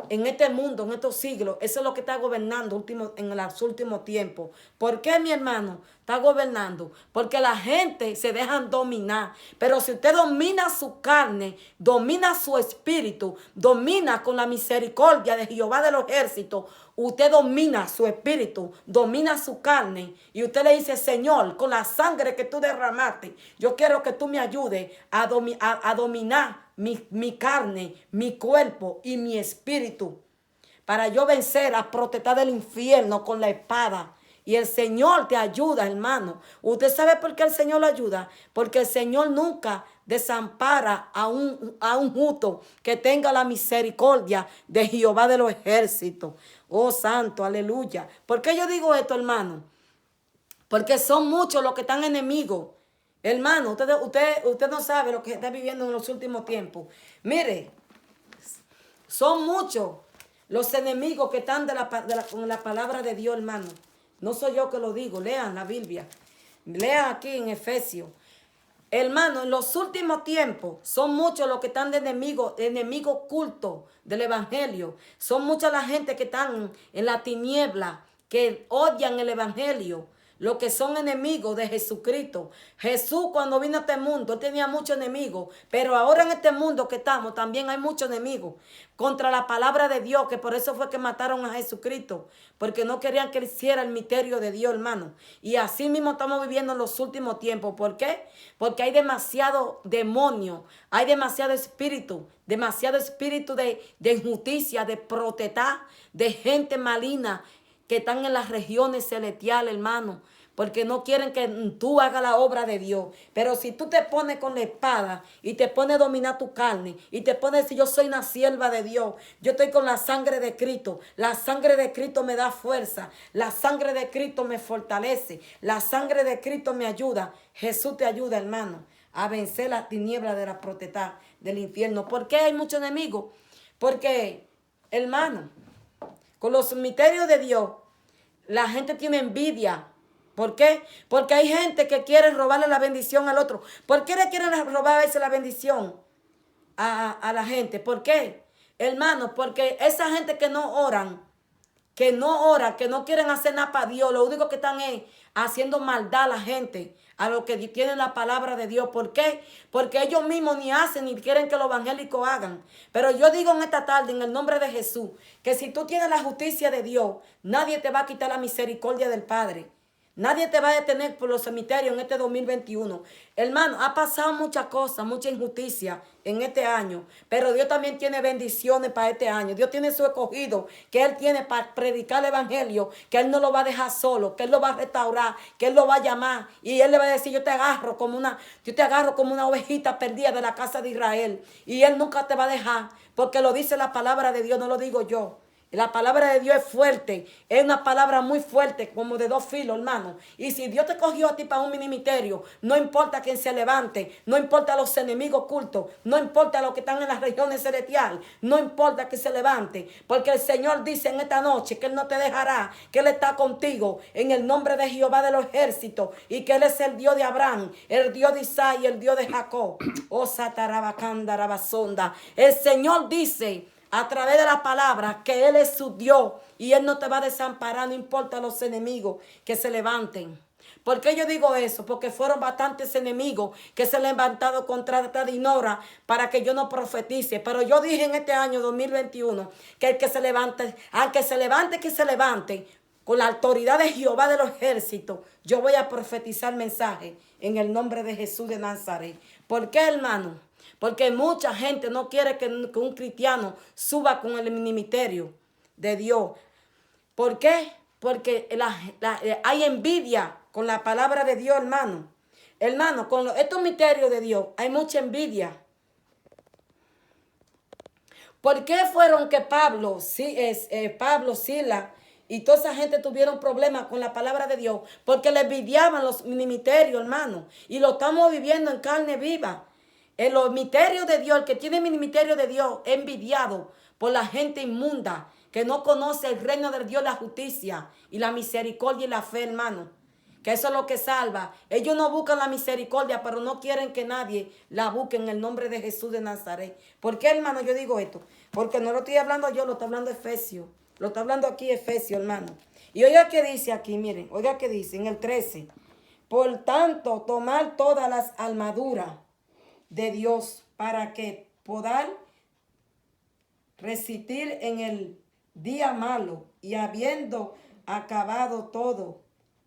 en este mundo, en estos siglos. Eso es lo que está gobernando en los últimos tiempos. ¿Por qué, mi hermano? Está gobernando porque la gente se dejan dominar. Pero si usted domina su carne, domina su espíritu, domina con la misericordia de Jehová de los ejércitos, usted domina su espíritu, domina su carne, y usted le dice: Señor, con la sangre que tú derramaste, yo quiero que tú me ayudes a dominar mi carne, mi cuerpo y mi espíritu, para yo vencer a protestar del infierno con la espada. Y el Señor te ayuda, hermano. ¿Usted sabe por qué el Señor lo ayuda? Porque el Señor nunca desampara a un justo que tenga la misericordia de Jehová de los ejércitos. Oh, santo, aleluya. ¿Por qué yo digo esto, hermano? Porque son muchos los que están enemigos. Hermano, usted no sabe lo que se está viviendo en los últimos tiempos. Mire, son muchos los enemigos que están con la palabra de Dios, hermano. No soy yo que lo digo. Lean la Biblia. Lean aquí en Efesios. Hermano, en los últimos tiempos son muchos los que están de enemigos cultos del evangelio. Son mucha la gente que están en la tiniebla, que odian el evangelio, los que son enemigos de Jesucristo. Jesús, cuando vino a este mundo, él tenía muchos enemigos, pero ahora en este mundo que estamos también hay muchos enemigos contra la palabra de Dios, que por eso fue que mataron a Jesucristo, porque no querían que él hiciera el misterio de Dios, hermano. Y así mismo estamos viviendo en los últimos tiempos. ¿Por qué? Porque hay demasiado demonio, hay demasiado espíritu de injusticia, de protestar, de gente maligna que están en las regiones celestiales, hermano, porque no quieren que tú hagas la obra de Dios. Pero si tú te pones con la espada y te pones a dominar tu carne y te pones a decir: yo soy una sierva de Dios, yo estoy con la sangre de Cristo, la sangre de Cristo me da fuerza, la sangre de Cristo me fortalece, la sangre de Cristo me ayuda. Jesús te ayuda, hermano, a vencer las tinieblas de la potestad del infierno. ¿Por qué hay muchos enemigos? Porque, hermano, con los misterios de Dios, la gente tiene envidia. ¿Por qué? Porque hay gente que quiere robarle la bendición al otro. ¿Por qué le quieren robar a veces la bendición a la gente? ¿Por qué? Hermano, porque esa gente que no oran, que no quieren hacer nada para Dios, lo único que están es haciendo maldad a la gente, a los que tienen la palabra de Dios. ¿Por qué? Porque ellos mismos ni hacen ni quieren que los evangélicos hagan. Pero yo digo en esta tarde, en el nombre de Jesús, que si tú tienes la justicia de Dios, nadie te va a quitar la misericordia del Padre. Nadie te va a detener por los cementerios en este 2021. Hermano, ha pasado muchas cosas, mucha injusticia en este año, pero Dios también tiene bendiciones para este año. Dios tiene su escogido, que Él tiene para predicar el evangelio, que Él no lo va a dejar solo, que Él lo va a restaurar, que Él lo va a llamar y Él le va a decir: yo te agarro como una ovejita perdida de la casa de Israel, y Él nunca te va a dejar, porque lo dice la palabra de Dios, no lo digo yo. La palabra de Dios es fuerte, es una palabra muy fuerte, como de dos filos, hermano. Y si Dios te cogió a ti para un ministerio, no importa quién se levante, no importa los enemigos ocultos, no importa los que están en las regiones celestiales, no importa que se levante, porque el Señor dice en esta noche que Él no te dejará, que Él está contigo en el nombre de Jehová de los ejércitos, y que Él es el Dios de Abraham, el Dios de Isaac y el Dios de Jacob. Oh, satarabacanda, rabasonda. El Señor dice a través de la palabra que Él es su Dios y Él no te va a desamparar, no importa los enemigos que se levanten. ¿Por qué yo digo eso? Porque fueron bastantes enemigos que se han levantado contra Dinora para que yo no profetice. Pero yo dije en este año 2021 que el que se levante, al que se levante con la autoridad de Jehová de los ejércitos, yo voy a profetizar mensaje en el nombre de Jesús de Nazaret. ¿Por qué, hermano? Porque mucha gente no quiere que un cristiano suba con el ministerio de Dios. ¿Por qué? Porque hay envidia con la palabra de Dios, hermano. Hermano, con estos misterios de Dios hay mucha envidia. ¿Por qué fueron que Pablo, Silas y toda esa gente tuvieron problemas con la palabra de Dios? Porque le envidiaban los ministerios, hermano. Y lo estamos viviendo en carne viva. En los misterios de Dios, el que tiene ministerio de Dios, es envidiado por la gente inmunda que no conoce el reino de Dios, la justicia y la misericordia y la fe, hermano. que eso es lo que salva. Ellos no buscan la misericordia, pero no quieren que nadie la busque en el nombre de Jesús de Nazaret. ¿Por qué, hermano, yo digo esto? Porque no lo estoy hablando yo, lo está hablando Efesios. Lo está hablando aquí Efesios, hermano. Y oiga qué dice aquí, miren, oiga qué dice en el 13. Por tanto, tomar todas las armaduras de Dios para que podáis resistir en el día malo y habiendo acabado todo,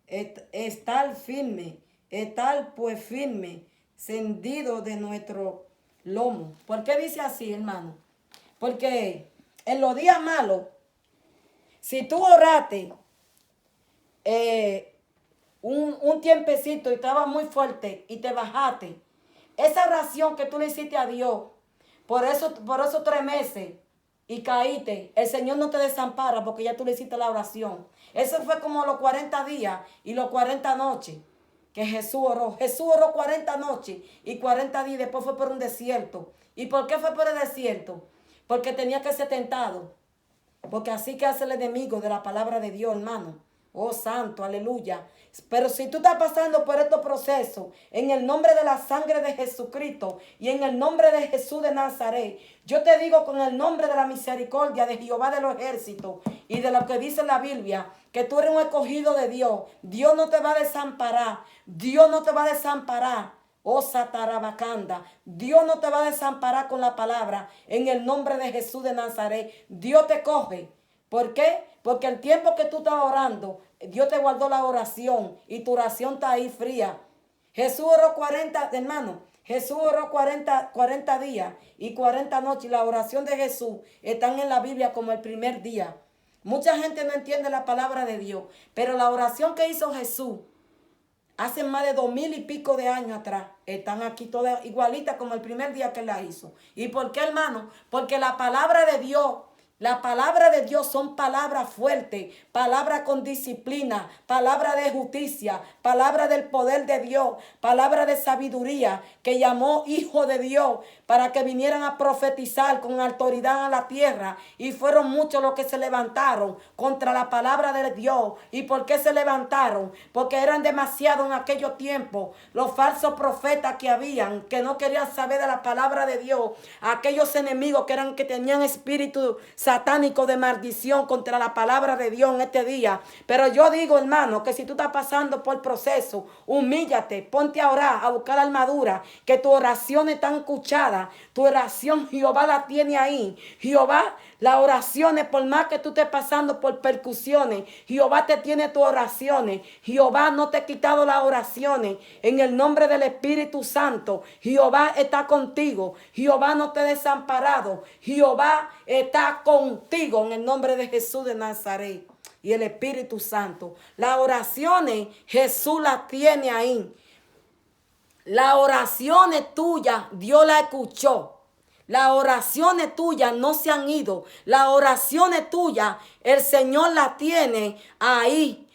estar firme, estar pues firme, cendido de nuestro lomo. ¿Por qué dice así, hermano? Porque en los días malos, si tú oraste un tiempecito y estaba muy fuerte y te bajaste, esa oración que tú le hiciste a Dios, por esos 3 meses y caíste, el Señor no te desampara porque ya tú le hiciste la oración. Eso fue como los 40 días y los 40 noches que Jesús oró. Jesús oró 40 noches y 40 días y después fue por un desierto. ¿Y por qué fue por el desierto? Porque tenía que ser tentado. Porque así que hace el enemigo de la palabra de Dios, hermano. Oh, santo, aleluya. Pero si tú estás pasando por estos procesos, en el nombre de la sangre de Jesucristo y en el nombre de Jesús de Nazaret, yo te digo con el nombre de la misericordia de Jehová de los ejércitos y de lo que dice la Biblia, que tú eres un escogido de Dios. Dios no te va a desamparar. Dios no te va a desamparar. Oh, Satarabacanda, Dios no te va a desamparar con la palabra. En el nombre de Jesús de Nazaret, Dios te coge. ¿Por qué? Porque el tiempo que tú estás orando, Dios te guardó la oración y tu oración está ahí fría. Jesús oró 40, hermano, Jesús oró 40 días y 40 noches. Y la oración de Jesús están en la Biblia como el primer día. Mucha gente no entiende la palabra de Dios, pero la oración que hizo Jesús hace más de 2000 y pico de años atrás, están aquí todas igualitas como el primer día que la hizo. ¿Y por qué, hermano? Porque la palabra de Dios son palabras fuertes, palabras con disciplina, palabras de justicia, palabras del poder de Dios, palabras de sabiduría, que llamó hijo de Dios para que vinieran a profetizar con autoridad a la tierra. Y fueron muchos los que se levantaron contra la palabra de Dios. ¿Y por qué se levantaron? Porque eran demasiados en aquellos tiempos los falsos profetas que habían, que no querían saber de la palabra de Dios, aquellos enemigos que tenían espíritu satánico de maldición contra la palabra de Dios en este día. Pero yo digo, hermano, que si tú estás pasando por el proceso, humíllate, ponte a orar, a buscar la armadura, que tu oración está escuchada. Tu oración Jehová la tiene ahí. Jehová, las oraciones, por más que tú estés pasando por percusiones, Jehová te tiene tus oraciones. Jehová no te ha quitado las oraciones. En el nombre del Espíritu Santo, Jehová está contigo. Jehová no te ha desamparado. Jehová está contigo en el nombre de Jesús de Nazaret y el Espíritu Santo. Las oraciones Jesús las tiene ahí. Las oraciones tuyas Dios las escuchó. Las oraciones tuyas no se han ido. Las oraciones tuyas el Señor las tiene ahí.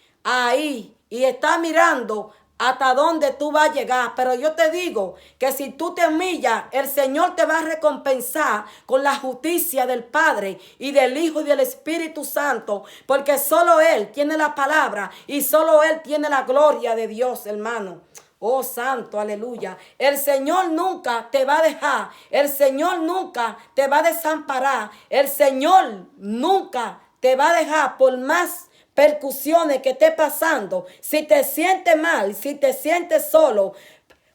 Y está mirando hasta dónde tú vas a llegar. Pero yo te digo que si tú te humillas, el Señor te va a recompensar con la justicia del Padre y del Hijo y del Espíritu Santo. Porque solo Él tiene la palabra y solo Él tiene la gloria de Dios, hermano. Oh, santo, aleluya. El Señor nunca te va a dejar. El Señor nunca te va a desamparar. El Señor nunca te va a dejar por más percusiones que esté pasando. Si te sientes mal, si te sientes solo,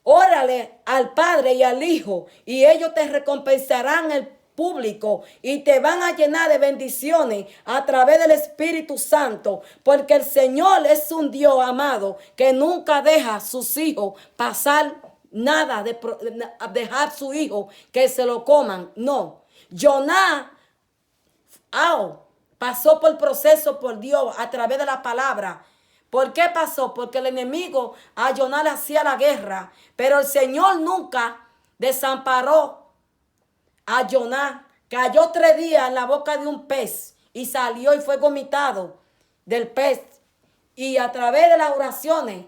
órale al Padre y al Hijo y ellos te recompensarán el público y te van a llenar de bendiciones a través del Espíritu Santo, porque el Señor es un Dios amado que nunca deja a sus hijos pasar nada, de dejar su hijo que se lo coman. No, Jonás pasó por el proceso por Dios a través de la palabra. ¿Por qué pasó? Porque el enemigo a Jonás le hacía la guerra, pero el Señor nunca desamparó a Jonás. Cayó 3 días en la boca de un pez y salió y fue vomitado del pez. Y a través de las oraciones,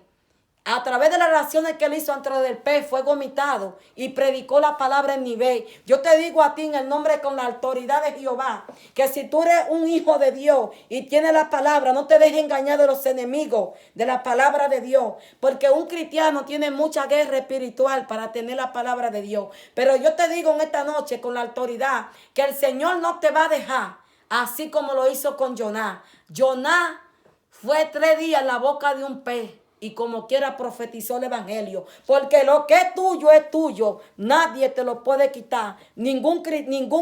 A través de las oraciones que él hizo antes del pez, fue vomitado y predicó la palabra en nivel. Yo te digo a ti en el nombre con la autoridad de Jehová, que si tú eres un hijo de Dios y tienes la palabra, no te dejes engañar de los enemigos de la palabra de Dios. Porque un cristiano tiene mucha guerra espiritual para tener la palabra de Dios. Pero yo te digo en esta noche con la autoridad que el Señor no te va a dejar, así como lo hizo con Jonás. Jonás fue 3 días en la boca de un pez. Y como quiera profetizó el evangelio. Porque lo que es tuyo. Nadie te lo puede quitar. Ningún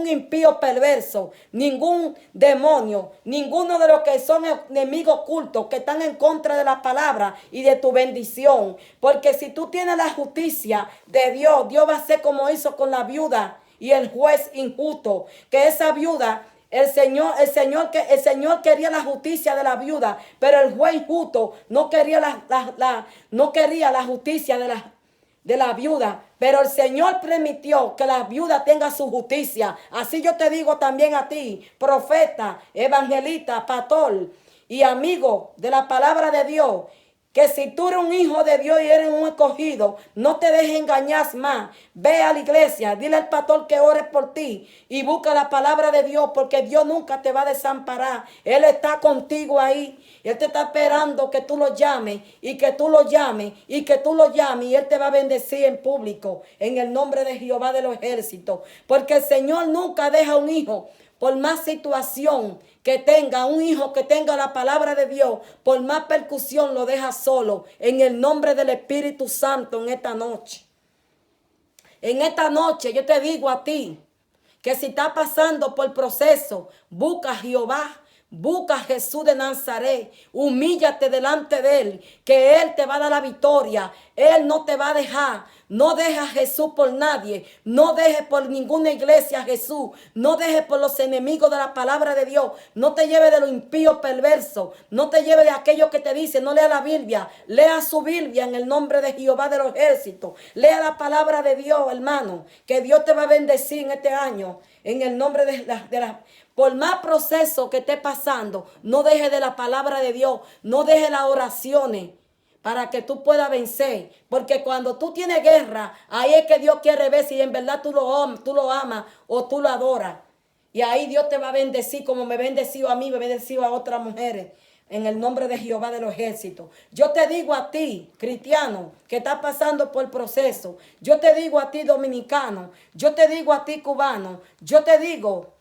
impío perverso. Ningún demonio. Ninguno de los que son enemigos ocultos. Que están en contra de la palabra y de tu bendición. Porque si tú tienes la justicia de Dios. Dios va a hacer como hizo con la viuda y el juez injusto. Que esa viuda... El Señor quería la justicia de la viuda, pero el juez justo no quería no quería la justicia de la viuda. Pero el Señor permitió que la viuda tenga su justicia. Así yo te digo también a ti, profeta, evangelista, pastor y amigo de la palabra de Dios, que si tú eres un hijo de Dios y eres un escogido, no te dejes engañar más. Ve a la iglesia, dile al pastor que ore por ti y busca la palabra de Dios, porque Dios nunca te va a desamparar. Él está contigo ahí. Él te está esperando que tú lo llames y que tú lo llames y que tú lo llames, y Él te va a bendecir en público en el nombre de Jehová de los ejércitos. Porque el Señor nunca deja un hijo. Por más situación que tenga, un hijo que tenga la palabra de Dios, por más percusión lo deja solo. En el nombre del Espíritu Santo en esta noche. En esta noche yo te digo a ti que si estás pasando por proceso, busca a Jehová. Busca a Jesús de Nazaret, humíllate delante de Él, que Él te va a dar la victoria. Él no te va a dejar. No dejes a Jesús por nadie. No dejes por ninguna iglesia a Jesús. No dejes por los enemigos de la palabra de Dios. No te lleves de los impíos perversos. No te lleves de aquellos que te dicen, no lea la Biblia. Lea su Biblia en el nombre de Jehová de los ejércitos. Lea la palabra de Dios, hermano, que Dios te va a bendecir en este año. En el nombre de la por más proceso que esté pasando, no deje de la palabra de Dios, no deje las oraciones para que tú puedas vencer. Porque cuando tú tienes guerra, ahí es que Dios quiere ver si en verdad tú lo amas o tú lo adoras. Y ahí Dios te va a bendecir como me bendecido a mí, me bendecido a otras mujeres. En el nombre de Jehová de los ejércitos. Yo te digo a ti, cristiano, que estás pasando por el proceso. Yo te digo a ti, dominicano. Yo te digo a ti, cubano. Yo te digo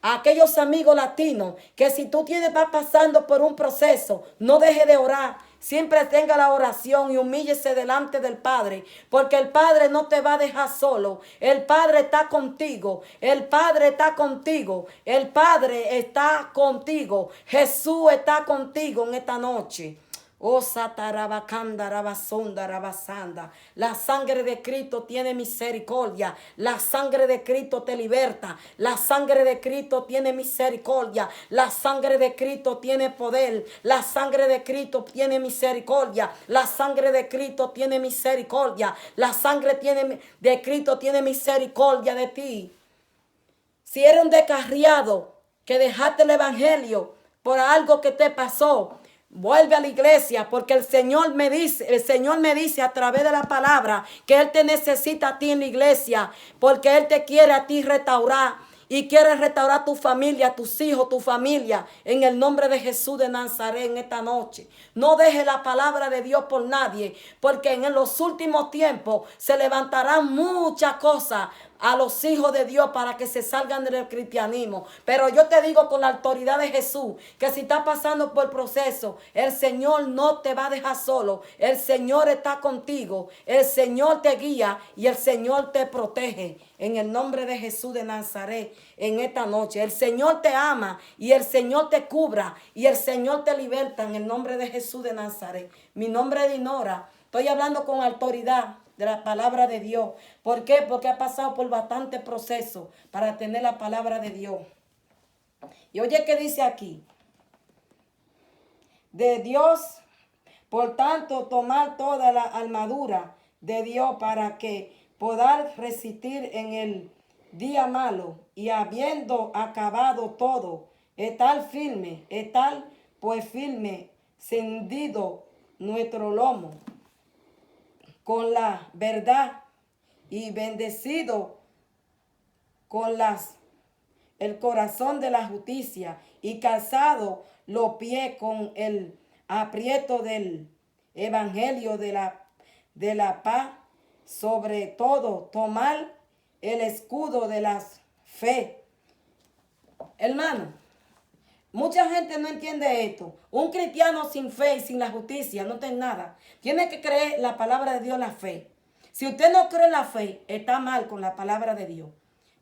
a aquellos amigos latinos, que si tú vas pasando por un proceso, no deje de orar. Siempre tenga la oración y humíllese delante del Padre, porque el Padre no te va a dejar solo. El Padre está contigo. El Padre está contigo. El Padre está contigo. Jesús está contigo en esta noche. Oh, satarabacanda, rabasonda, rabasanda. La sangre de Cristo tiene misericordia. La sangre de Cristo te liberta. La sangre de Cristo tiene misericordia. La sangre de Cristo tiene poder. La sangre de Cristo tiene misericordia. La sangre de Cristo tiene misericordia. La sangre de Cristo tiene misericordia de ti. Si eres un descarriado que dejaste el evangelio por algo que te pasó, vuelve a la iglesia, porque el Señor me dice a través de la palabra que Él te necesita a ti en la iglesia, porque Él te quiere a ti restaurar y quiere restaurar tu familia, tus hijos, tu familia, en el nombre de Jesús de Nazaret en esta noche. No deje la palabra de Dios por nadie, porque en los últimos tiempos se levantarán muchas cosas a los hijos de Dios para que se salgan del cristianismo. Pero yo te digo con la autoridad de Jesús, que si estás pasando por el proceso, el Señor no te va a dejar solo. El Señor está contigo, el Señor te guía y el Señor te protege. En el nombre de Jesús de Nazaret, en esta noche, el Señor te ama y el Señor te cubra y el Señor te liberta en el nombre de Jesús de Nazaret. Mi nombre es Dinora. Estoy hablando con autoridad de la palabra de Dios. ¿Por qué? Porque ha pasado por bastante proceso para tener la palabra de Dios. Y oye, ¿qué dice aquí? De Dios, por tanto, tomar toda la armadura de Dios para que podáis resistir en el día malo, y habiendo acabado todo, estar pues firme, cendido nuestro lomo. con la verdad y bendecido con el corazón de la justicia y calzado los pies con el aprieto del evangelio de la paz, sobre todo tomar el escudo de la fe. Hermano, mucha gente no entiende esto. Un cristiano sin fe y sin la justicia no tiene nada. Tiene que creer la palabra de Dios, la fe. Si usted no cree la fe, está mal con la palabra de Dios.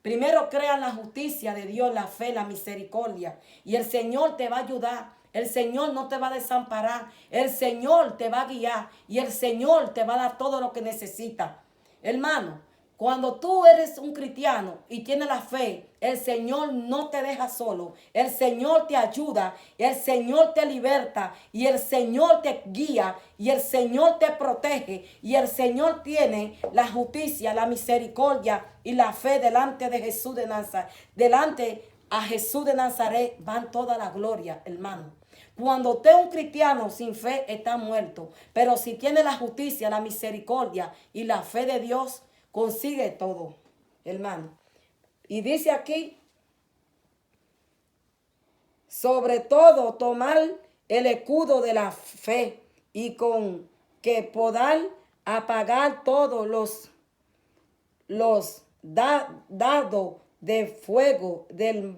Primero crea la justicia de Dios, la fe, la misericordia. Y el Señor te va a ayudar. El Señor no te va a desamparar. El Señor te va a guiar. Y el Señor te va a dar todo lo que necesita. Hermano, cuando tú eres un cristiano y tienes la fe, el Señor no te deja solo. El Señor te ayuda, el Señor te liberta y el Señor te guía y el Señor te protege y el Señor tiene la justicia, la misericordia y la fe delante de Jesús de Nazaret. Delante a Jesús de Nazaret van toda la gloria, hermano. Cuando usted es un cristiano sin fe, está muerto. Pero si tiene la justicia, la misericordia y la fe de Dios, consigue todo, hermano. Y dice aquí, sobre todo tomar el escudo de la fe y con que poder apagar todos los dardos de fuego del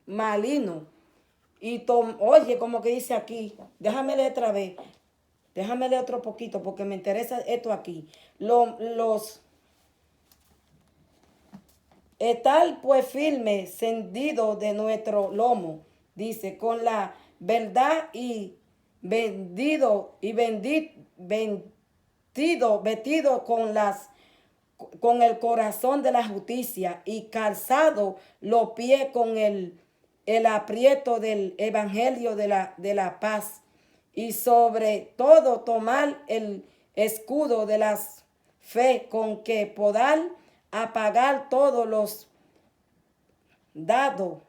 maligno. Y oye, como que dice aquí, déjame leer otra vez. Déjame leer otro poquito porque me interesa esto aquí. Estar pues firme, cendido de nuestro lomo, dice, con la verdad y vestido con el corazón de la justicia y calzado los pies con el aprieto del evangelio de la paz. Y sobre todo tomar el escudo de la fe con que poder apagar todos los dando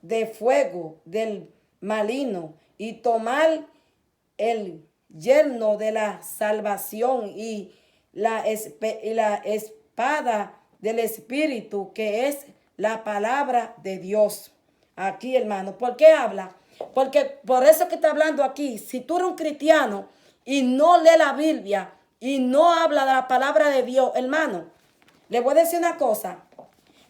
de fuego del maligno y tomar el yerno de la salvación y la espada del Espíritu, que es la palabra de Dios. Aquí, hermano, ¿por qué habla? Porque por eso que está hablando aquí, si tú eres un cristiano y no lee la Biblia y no habla de la palabra de Dios, hermano, le voy a decir una cosa,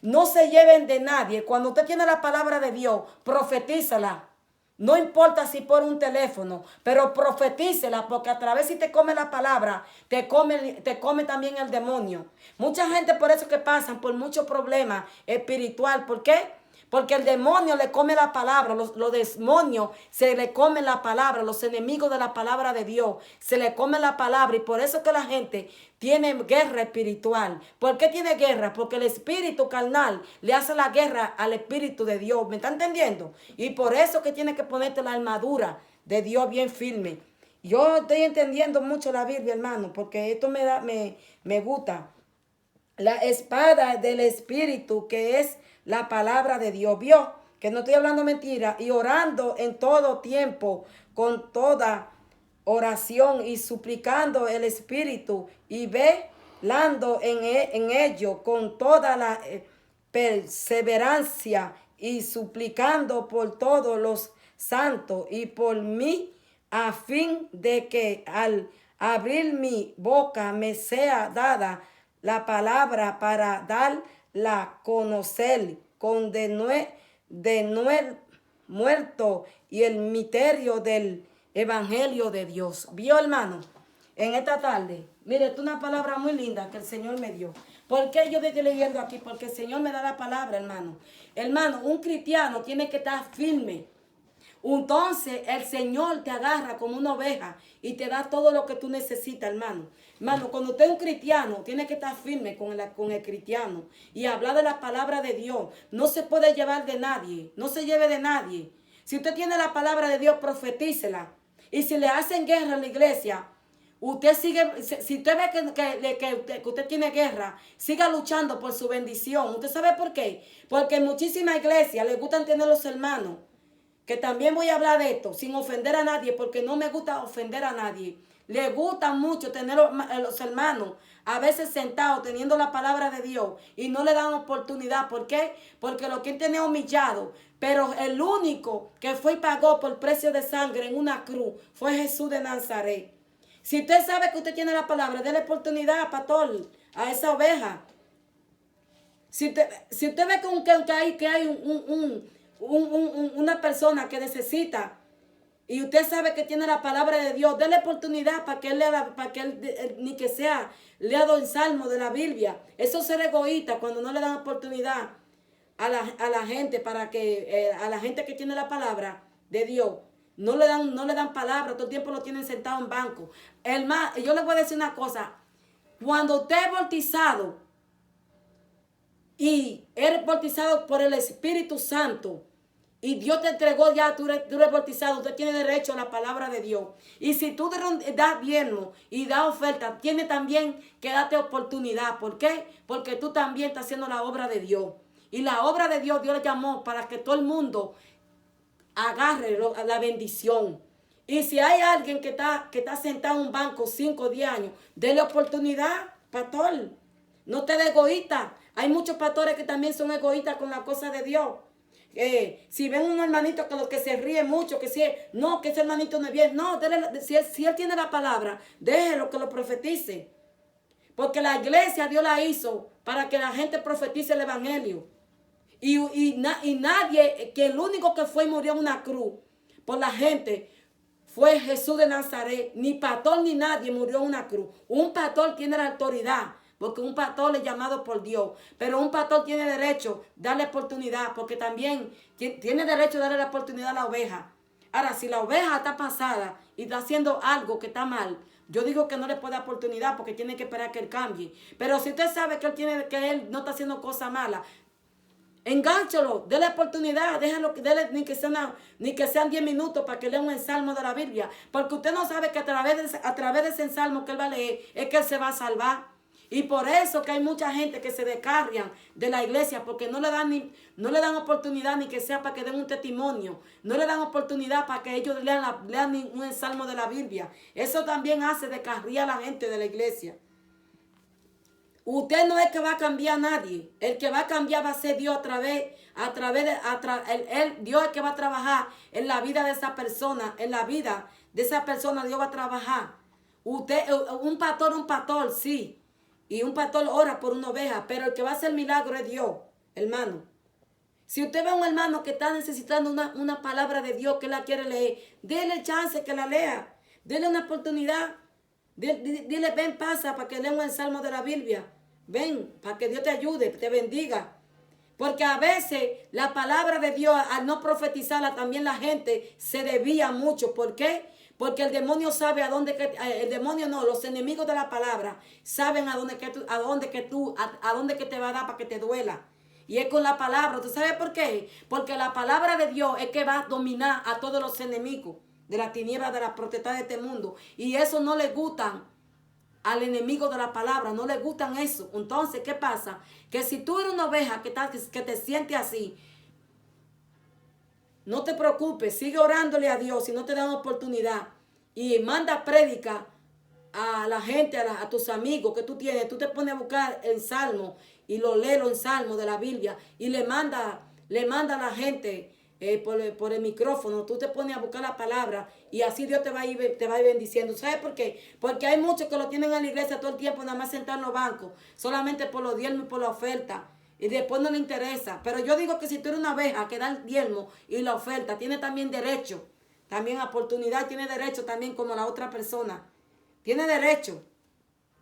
no se lleven de nadie. Cuando usted tiene la palabra de Dios, profetízala. No importa si por un teléfono, pero profetícela, porque a través si te come la palabra, te come también el demonio. Mucha gente por eso que pasan por muchos problemas espiritual. ¿Por qué? Porque el demonio le come la palabra, los demonios se le comen la palabra, los enemigos de la palabra de Dios se le comen la palabra y por eso que la gente tiene guerra espiritual. ¿Por qué tiene guerra? Porque el espíritu carnal le hace la guerra al espíritu de Dios. ¿Me está entendiendo? Y por eso que tiene que ponerte la armadura de Dios bien firme. Yo estoy entendiendo mucho la Biblia, hermano, porque esto me gusta. La espada del espíritu, que es la palabra de Dios. Vio que no estoy hablando mentira. Y orando en todo tiempo, con toda oración y suplicando el Espíritu y velando en ello con toda la perseverancia y suplicando por todos los santos y por mí, a fin de que al abrir mi boca me sea dada la palabra para darla a conocer con muerto y el misterio del evangelio de Dios. ¿Vio, hermano? En esta tarde, mire, es una palabra muy linda que el Señor me dio. ¿Por qué yo estoy leyendo aquí? Porque el Señor me da la palabra, hermano. Hermano, un cristiano tiene que estar firme. Entonces el Señor te agarra como una oveja y te da todo lo que tú necesitas, hermano. Hermano, cuando usted es un cristiano, tiene que estar firme con el cristiano y hablar de la palabra de Dios. No se puede llevar de nadie, no se lleve de nadie. Si usted tiene la palabra de Dios, profetícela. Y si le hacen guerra en la iglesia, usted sigue, si usted ve que usted tiene guerra, siga luchando por su bendición. ¿Usted sabe por qué? Porque en muchísimas iglesias les gustan tener los hermanos que también voy a hablar de esto, sin ofender a nadie, porque no me gusta ofender a nadie. Le gusta mucho tener los hermanos a veces sentados teniendo la palabra de Dios y no le dan oportunidad. ¿Por qué? Porque lo quieren tener humillado. Pero el único que fue y pagó por precio de sangre en una cruz fue Jesús de Nazaret. Si usted sabe que usted tiene la palabra, déle oportunidad, pastor, a esa oveja. Si usted ve que hay una persona que necesita y usted sabe que tiene la palabra de Dios, déle oportunidad para que él lea, para que él ni que sea leado el salmo de la Biblia. Eso es ser egoísta cuando no le dan oportunidad a la gente para que a la gente que tiene la palabra de Dios. No le dan palabra, todo el tiempo lo tienen sentado en banco. Yo les voy a decir una cosa. Cuando usted es bautizado y eres bautizado por el Espíritu Santo y Dios te entregó ya, tú eres bautizado, usted tiene derecho a la palabra de Dios. Y si tú das diezmo y das oferta, tiene también que darte oportunidad. ¿Por qué? Porque tú también estás haciendo la obra de Dios. Y la obra de Dios, Dios le llamó para que todo el mundo agarre la bendición. Y si hay alguien que está sentado en un banco 5 o 10 años, déle oportunidad, pastor. No te des egoísta. Hay muchos pastores que también son egoístas con la cosa de Dios. Si ven un hermanito que se ríe mucho, que ese hermanito no es bien. No, si él tiene la palabra, déjelo que lo profetice. Porque la iglesia Dios la hizo para que la gente profetice el evangelio. Y nadie, que el único que fue y murió en una cruz por la gente fue Jesús de Nazaret. Ni pastor ni nadie murió en una cruz. Un pastor tiene la autoridad, porque un pastor es llamado por Dios. Pero un pastor tiene derecho a darle oportunidad, porque también tiene derecho a darle la oportunidad a la oveja. Ahora, si la oveja está pasada y está haciendo algo que está mal, yo digo que no le puede dar oportunidad porque tiene que esperar que él cambie. Pero si usted sabe que él no está haciendo cosas malas, engánchalo, déle oportunidad, déjalo, ni que sean 10 minutos para que lea un ensalmo de la Biblia. Porque usted no sabe que a través de ese ensalmo que él va a leer es que él se va a salvar. Y por eso que hay mucha gente que se descarrian de la iglesia porque no le dan oportunidad ni que sea para que den un testimonio. No le dan oportunidad para que ellos lean un ensalmo de la Biblia. Eso también hace descarriar a la gente de la iglesia. Usted no es que va a cambiar a nadie. El que va a cambiar va a ser Dios Dios es que va a trabajar en la vida de esa persona. En la vida de esa persona Dios va a trabajar. Un pastor, sí. Y un pastor ora por una oveja. Pero el que va a hacer milagro es Dios, hermano. Si usted ve a un hermano que está necesitando una palabra de Dios que la quiere leer, déle chance que la lea. Déle una oportunidad. Dile, ven, pasa para que lea un salmo de la Biblia. Ven, para que Dios te ayude, te bendiga. Porque a veces la palabra de Dios, al no profetizarla, también la gente se desvía mucho. ¿Por qué? Porque el demonio sabe los enemigos de la palabra saben a dónde que te va a dar para que te duela. Y es con la palabra. ¿Tú sabes por qué? Porque la palabra de Dios es que va a dominar a todos los enemigos de la tiniebla, de la potestad de este mundo. Y eso no le gustan al enemigo de la palabra, no le gustan eso. Entonces, ¿qué pasa? Que si tú eres una oveja que te siente así, no te preocupes, sigue orándole a Dios si no te dan oportunidad. Y manda prédica a la gente, a tus amigos que tú tienes. Tú te pones a buscar el salmo y lo lees en salmo de la Biblia y le manda a la gente por el micrófono. Tú te pones a buscar la palabra y así Dios te va a ir bendiciendo. ¿Sabes por qué? Porque hay muchos que lo tienen en la iglesia todo el tiempo nada más sentado en los bancos, solamente por los diezmos y por la oferta. Y después no le interesa. Pero yo digo que si tú eres una oveja que da el diezmo y la oferta, tiene también derecho, también oportunidad, tiene derecho también como la otra persona. Tiene derecho.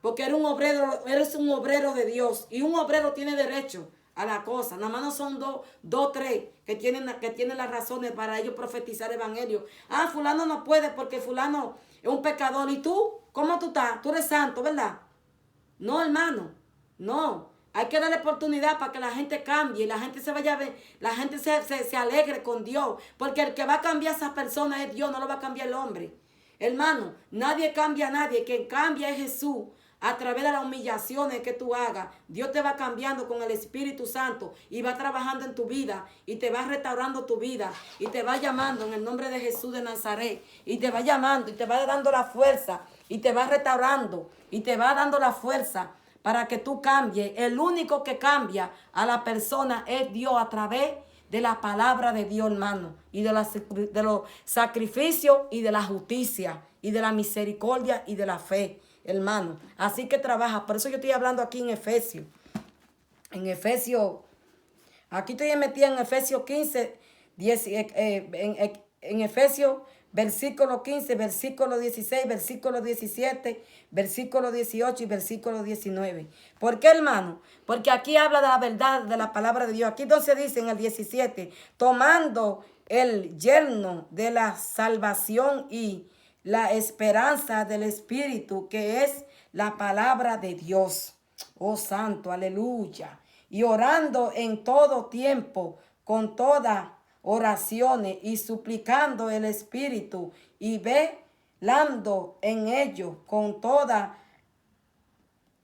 Porque eres un obrero de Dios. Y un obrero tiene derecho a la cosa. Nada más no son dos, tres que tienen las razones para ellos profetizar el evangelio. Ah, fulano no puede porque fulano es un pecador. ¿Y tú? ¿Cómo tú estás? Tú eres santo, ¿verdad? No, hermano. No. Hay que darle oportunidad para que la gente cambie, la gente se vaya a ver, la gente se alegre con Dios. Porque el que va a cambiar a esa persona es Dios, no lo va a cambiar el hombre. Hermano, nadie cambia a nadie. Quien cambia es Jesús. a través de las humillaciones que tú hagas, Dios te va cambiando con el Espíritu Santo y va trabajando en tu vida y te va restaurando tu vida y te va llamando en el nombre de Jesús de Nazaret y te va llamando y te va dando la fuerza y te va restaurando y te va dando la fuerza para que tú cambies. El único que cambia a la persona es Dios a través de la palabra de Dios, hermano, y de los sacrificios y de la justicia y de la misericordia y de la fe, hermano. Así que trabaja. Por eso yo estoy hablando aquí en Efesios. Aquí estoy metida en Efesios 15, en Efesios versículo 15, versículo 16, versículo 17, versículo 18 y versículo 19. ¿Por qué, hermano? Porque aquí habla de la verdad de la palabra de Dios. Aquí entonces dice en el 17, tomando el yerno de la salvación y la esperanza del Espíritu, que es la palabra de Dios. Oh santo, aleluya. Y orando en todo tiempo, con todas oraciones y suplicando el Espíritu y velando en ello con toda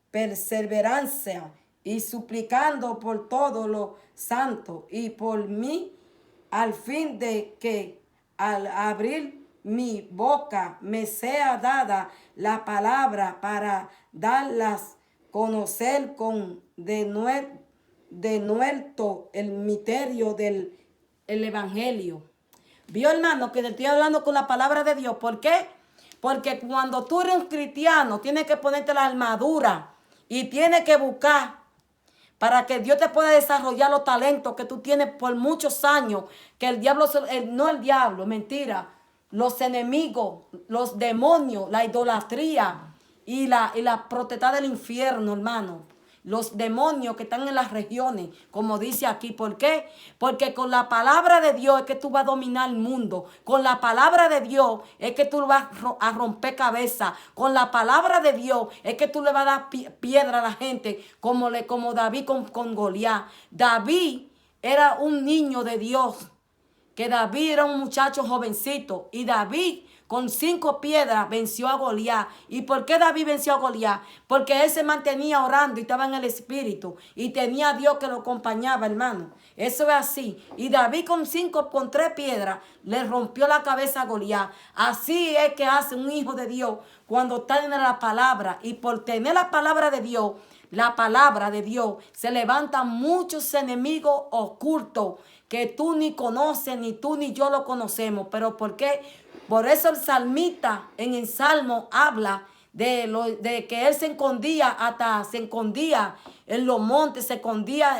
perseverancia y suplicando por todos los santos y por mí, al fin de que al abrir mi boca me sea dada la palabra para darlas conocer con denuelto el misterio del el evangelio. Vio, hermano, que te estoy hablando con la palabra de Dios. ¿Por qué? Porque cuando tú eres un cristiano, tienes que ponerte la armadura y tienes que buscar para que Dios te pueda desarrollar los talentos que tú tienes por muchos años, que el diablo, no el diablo, mentira, los enemigos, los demonios, la idolatría y la potestad del infierno, hermano. Los demonios que están en las regiones, como dice aquí. ¿Por qué? Porque con la palabra de Dios es que tú vas a dominar el mundo. Con la palabra de Dios es que tú vas a romper cabeza. Con la palabra de Dios es que tú le vas a dar piedra a la gente, como David con Goliat. David era un niño de Dios, que David era un muchacho jovencito, y David con 5 piedras venció a Goliat. ¿Y por qué David venció a Goliat? Porque él se mantenía orando y estaba en el Espíritu y tenía a Dios que lo acompañaba, hermano. Eso es así. Y David con 3 piedras le rompió la cabeza a Goliat. Así es que hace un hijo de Dios cuando está en la palabra. Y por tener la palabra de Dios, se levantan muchos enemigos ocultos que tú ni conoces, ni tú ni yo lo conocemos. ¿Pero por qué? Por eso el salmista en el Salmo habla de que él se escondía en los montes, se escondía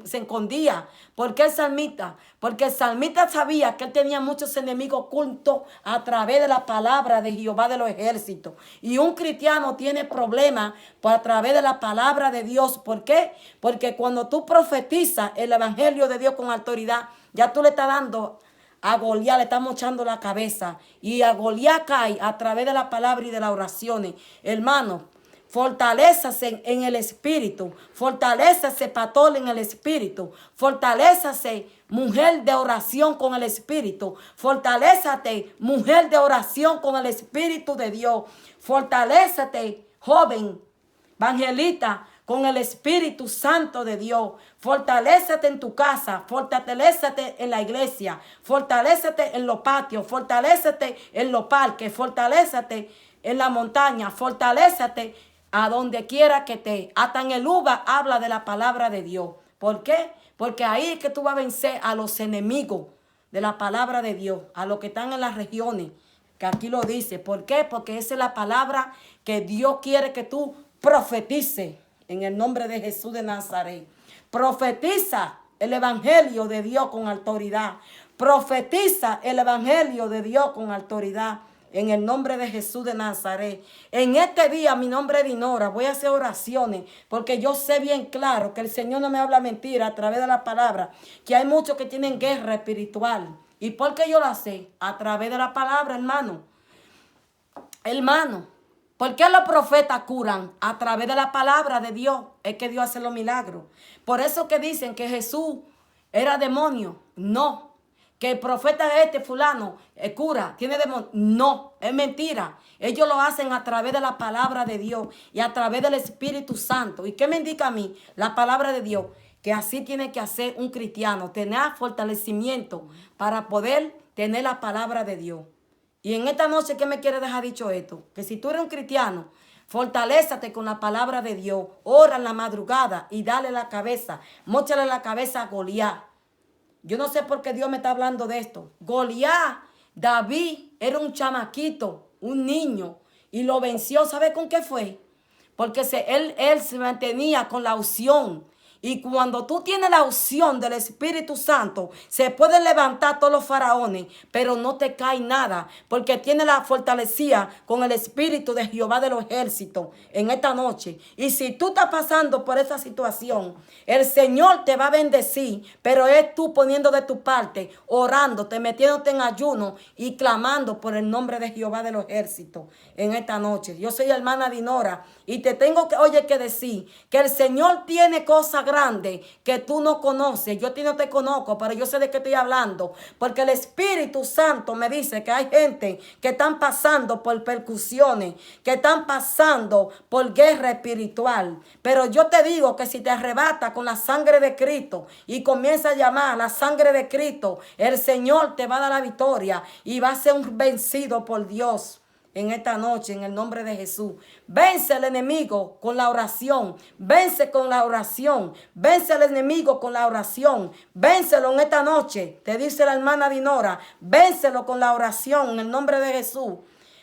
se escondía. ¿Por qué el salmista? Porque el salmista sabía que él tenía muchos enemigos ocultos a través de la palabra de Jehová de los ejércitos. Y un cristiano tiene problemas a través de la palabra de Dios. ¿Por qué? Porque cuando tú profetizas el evangelio de Dios con autoridad, ya tú le estás dando a Goliat, le estamos echando la cabeza. Y a Goliat cae a través de la palabra y de las oraciones. Hermano, fortalézase en el Espíritu. Fortalézase, pastor, en el Espíritu. Fortalézase, mujer de oración con el Espíritu. Fortalézate, mujer de oración con el Espíritu de Dios. Fortalézate, joven, evangelista, con el Espíritu Santo de Dios. Fortalézate en tu casa, fortalézate en la iglesia, fortalézate en los patios, fortalézate en los parques, fortalézate en la montaña, fortalézate a donde quiera que esté. Hasta en el uva habla de la palabra de Dios. ¿Por qué? Porque ahí es que tú vas a vencer a los enemigos de la palabra de Dios, a los que están en las regiones, que aquí lo dice. ¿Por qué? Porque esa es la palabra que Dios quiere que tú profetices. En el nombre de Jesús de Nazaret. Profetiza el evangelio de Dios con autoridad. Profetiza el evangelio de Dios con autoridad. En el nombre de Jesús de Nazaret. En este día, mi nombre es Dinora. Voy a hacer oraciones porque yo sé bien claro que el Señor no me habla mentira a través de la palabra. Que hay muchos que tienen guerra espiritual. ¿Y por qué yo la sé? A través de la palabra, hermano. Hermano. ¿Por qué los profetas curan? A través de la palabra de Dios. Es que Dios hace los milagros. Por eso que dicen que Jesús era demonio. No. que el profeta este fulano, cura, tiene demonio. No, es mentira. Ellos lo hacen a través de la palabra de Dios y a través del Espíritu Santo. ¿Y qué me indica a mí? La palabra de Dios, que así tiene que hacer un cristiano, tener fortalecimiento para poder tener la palabra de Dios. Y en esta noche, ¿qué me quiere dejar dicho esto? Que si tú eres un cristiano, fortalézate con la palabra de Dios, ora en la madrugada y dale la cabeza, móchale la cabeza a Goliat. Yo no sé por qué Dios me está hablando de esto. Goliat, David era un chamaquito, un niño, y lo venció. ¿Sabe con qué fue? Porque él se mantenía con la unción. Y cuando tú tienes la unción del Espíritu Santo, se pueden levantar todos los faraones, pero no te cae nada, porque tiene la fortalecida con el Espíritu de Jehová de los ejércitos en esta noche. Y si tú estás pasando por esa situación, el Señor te va a bendecir, pero es tú poniendo de tu parte, orándote, metiéndote en ayuno y clamando por el nombre de Jehová de los ejércitos en esta noche. Yo soy hermana Dinora y te tengo que decir que el Señor tiene cosas grande que tú no conoces. Yo a ti no te conozco, pero yo sé de qué estoy hablando, porque el Espíritu Santo me dice que hay gente que están pasando por percusiones, que están pasando por guerra espiritual, pero yo te digo que si te arrebata con la sangre de Cristo y comienza a llamar la sangre de Cristo, el Señor te va a dar la victoria y va a ser un vencido por Dios. En esta noche, en el nombre de Jesús, vence al enemigo con la oración, vence con la oración, vence al enemigo con la oración, vénselo en esta noche, te dice la hermana Dinora, vénselo con la oración en el nombre de Jesús.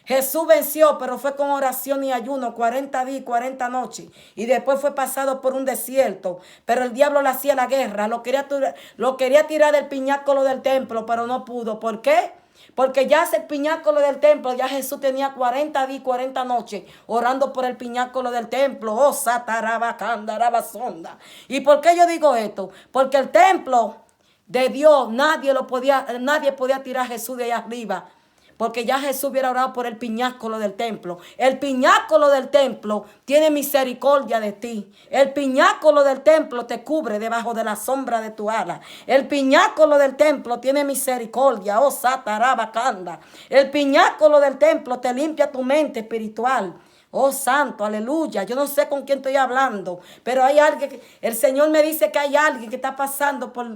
Jesús venció, pero fue con oración y ayuno, 40 días y 40 noches. Y después fue pasado por un desierto. Pero el diablo le hacía la guerra, lo quería tirar del pináculo del templo, pero no pudo. ¿Por qué? Porque ya ese pináculo del templo, ya Jesús tenía 40 días y 40 noches orando por el pináculo del templo. Oh, satarabacanda. ¿Y por qué yo digo esto? Porque el templo de Dios, nadie podía tirar a Jesús de allá arriba. Porque ya Jesús hubiera orado por el pináculo del templo. El pináculo del templo tiene misericordia de ti. El pináculo del templo te cubre debajo de la sombra de tu ala. El pináculo del templo tiene misericordia. Oh, satarabacanda. El pináculo del templo te limpia tu mente espiritual. Oh, santo, aleluya. Yo no sé con quién estoy hablando, pero hay alguien, el Señor me dice que hay alguien que está pasando por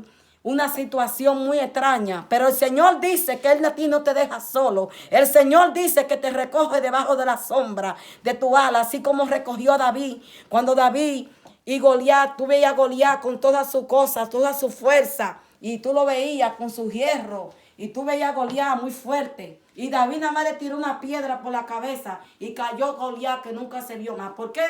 una situación muy extraña, pero el Señor dice que Él a ti no te deja solo. El Señor dice que te recoge debajo de la sombra de tu ala, así como recogió a David. Cuando David y Goliat, tú veías a Goliat con todas sus cosas, toda su fuerza, y tú lo veías con su hierro, y tú veías a Goliat muy fuerte. Y David nada más le tiró una piedra por la cabeza y cayó Goliat, que nunca se vio más. ¿Por qué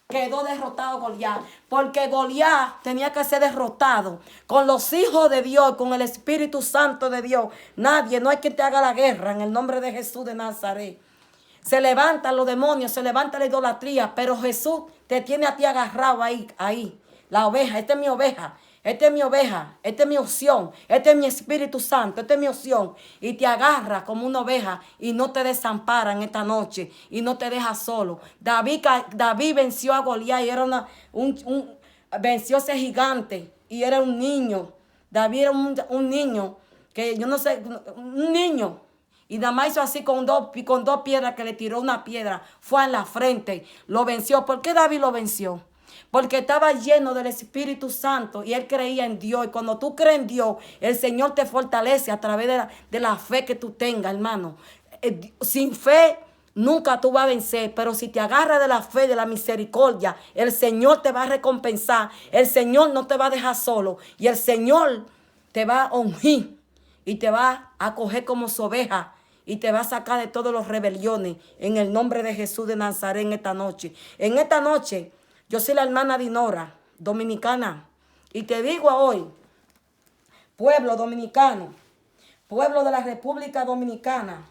quedó derrotado Goliat? Porque Goliat tenía que ser derrotado con los hijos de Dios, con el Espíritu Santo de Dios. Nadie, no hay quien te haga la guerra en el nombre de Jesús de Nazaret. Se levantan los demonios, se levanta la idolatría, pero Jesús te tiene a ti agarrado ahí. La oveja, esta es mi oveja. Esta es mi oveja, esta es mi opción, este es mi Espíritu Santo, esta es mi opción. Y te agarra como una oveja y no te desampara en esta noche y no te deja solo. David venció a Goliat y era venció a ese gigante y era un niño. David era un niño, que yo no sé, un niño. Y nada más hizo así con dos piedras que le tiró una piedra. Fue en la frente, lo venció. ¿Por qué David lo venció? Porque estaba lleno del Espíritu Santo y él creía en Dios. Y cuando tú crees en Dios, el Señor te fortalece a través de la fe que tú tengas, hermano. Sin fe nunca tú vas a vencer, pero si te agarras de la fe, de la misericordia, el Señor te va a recompensar. El Señor no te va a dejar solo y el Señor te va a ungir y te va a coger como su oveja. Y te va a sacar de todas las rebeliones en el nombre de Jesús de Nazaret en esta noche. En esta noche, yo soy la hermana Dinora, dominicana. Y te digo hoy, pueblo dominicano, pueblo de la República Dominicana,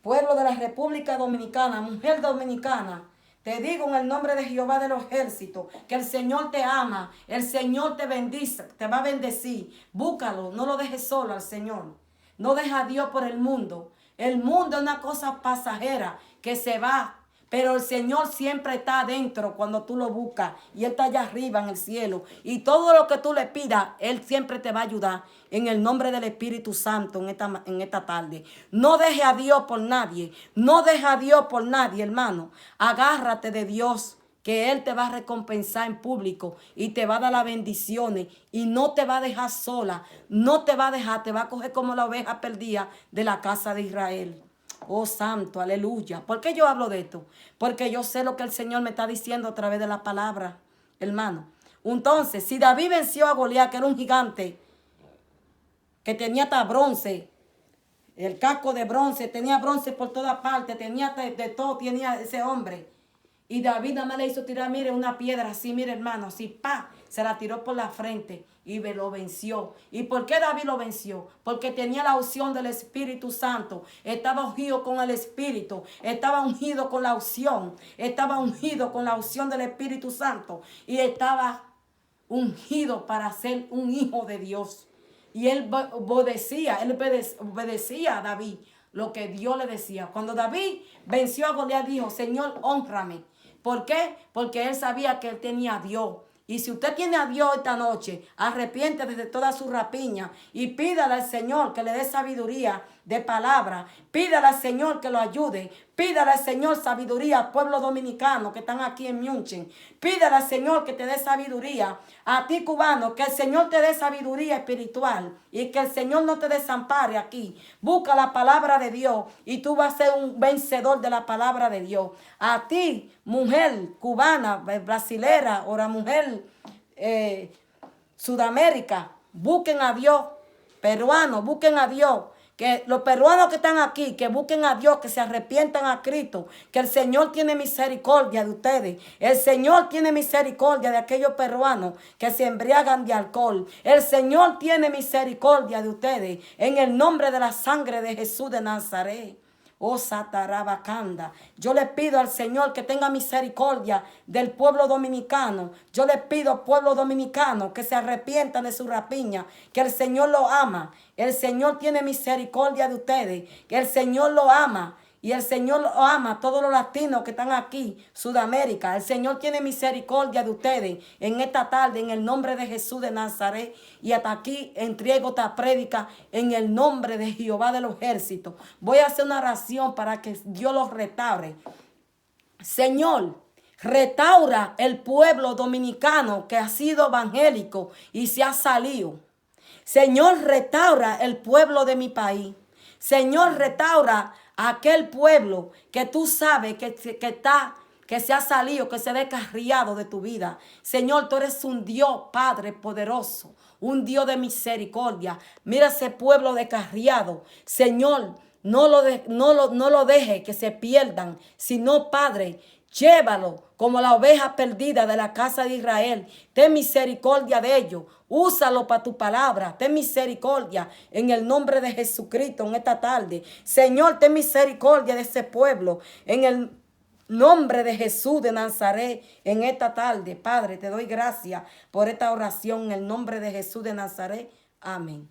pueblo de la República Dominicana, mujer dominicana, te digo en el nombre de Jehová de los ejércitos, que el Señor te ama, el Señor te bendice, te va a bendecir. Búscalo, no lo dejes solo al Señor. No dejes a Dios por el mundo. El mundo es una cosa pasajera que se va. Pero el Señor siempre está adentro cuando tú lo buscas. Y Él está allá arriba en el cielo. Y todo lo que tú le pidas, Él siempre te va a ayudar. En el nombre del Espíritu Santo en esta tarde. No deje a Dios por nadie. No deje a Dios por nadie, hermano. Agárrate de Dios, que Él te va a recompensar en público y te va a dar las bendiciones y no te va a dejar sola. No te va a dejar, te va a coger como la oveja perdida de la casa de Israel. Oh, santo, aleluya. ¿Por qué yo hablo de esto? Porque yo sé lo que el Señor me está diciendo a través de la palabra, hermano. Entonces, si David venció a Goliat, que era un gigante, que tenía hasta bronce, el casco de bronce, tenía bronce por todas partes, tenía de todo, tenía ese hombre. Y David nada más le hizo tirar, mire, una piedra así, mire, hermano, así, pa, se la tiró por la frente y lo venció. ¿Y por qué David lo venció? Porque tenía la unción del Espíritu Santo. Estaba ungido con el Espíritu, estaba ungido con la unción, estaba ungido con la unción del Espíritu Santo y estaba ungido para ser un hijo de Dios. Y él obedecía a David lo que Dios le decía. Cuando David venció a Goliat, dijo, Señor, hónrame. ¿Por qué? Porque él sabía que él tenía a Dios. Y si usted tiene a Dios esta noche, arrepiéntese de toda su rapiña y pídale al Señor que le dé sabiduría de palabra. Pídale al Señor que lo ayude. Pídale al Señor sabiduría al pueblo dominicano que están aquí en München. Pídale al Señor que te dé sabiduría. A ti, cubano, que el Señor te dé sabiduría espiritual y que el Señor no te desampare aquí. Busca la palabra de Dios y tú vas a ser un vencedor de la palabra de Dios. A ti, mujer cubana, brasilera o la mujer Sudamérica, busquen a Dios. Peruanos, busquen a Dios. Que los peruanos que están aquí, que busquen a Dios, que se arrepientan a Cristo, que el Señor tiene misericordia de ustedes. El Señor tiene misericordia de aquellos peruanos que se embriagan de alcohol. El Señor tiene misericordia de ustedes en el nombre de la sangre de Jesús de Nazaret. Oh, Satarabacanda. Yo le pido al Señor que tenga misericordia del pueblo dominicano. Yo le pido, pueblo dominicano, que se arrepientan de su rapiña, que el Señor lo ama. El Señor tiene misericordia de ustedes, que el Señor lo ama. Y el Señor ama a todos los latinos que están aquí, Sudamérica. El Señor tiene misericordia de ustedes en esta tarde, en el nombre de Jesús de Nazaret. Y hasta aquí entrego esta prédica en el nombre de Jehová de los ejércitos. Voy a hacer una oración para que Dios los restaure. Señor, restaura el pueblo dominicano que ha sido evangélico y se ha salido. Señor, restaura el pueblo de mi país. Señor, restaura aquel pueblo que tú sabes que se ha salido, que se ha descarriado de tu vida. Señor, tú eres un Dios, Padre poderoso, un Dios de misericordia. Mira ese pueblo descarriado. Señor, no lo deje que se pierdan, sino, Padre, llévalo como la oveja perdida de la casa de Israel. Ten misericordia de ellos. Úsalo para tu palabra. Ten misericordia en el nombre de Jesucristo en esta tarde. Señor, ten misericordia de ese pueblo en el nombre de Jesús de Nazaret en esta tarde. Padre, te doy gracias por esta oración en el nombre de Jesús de Nazaret. Amén.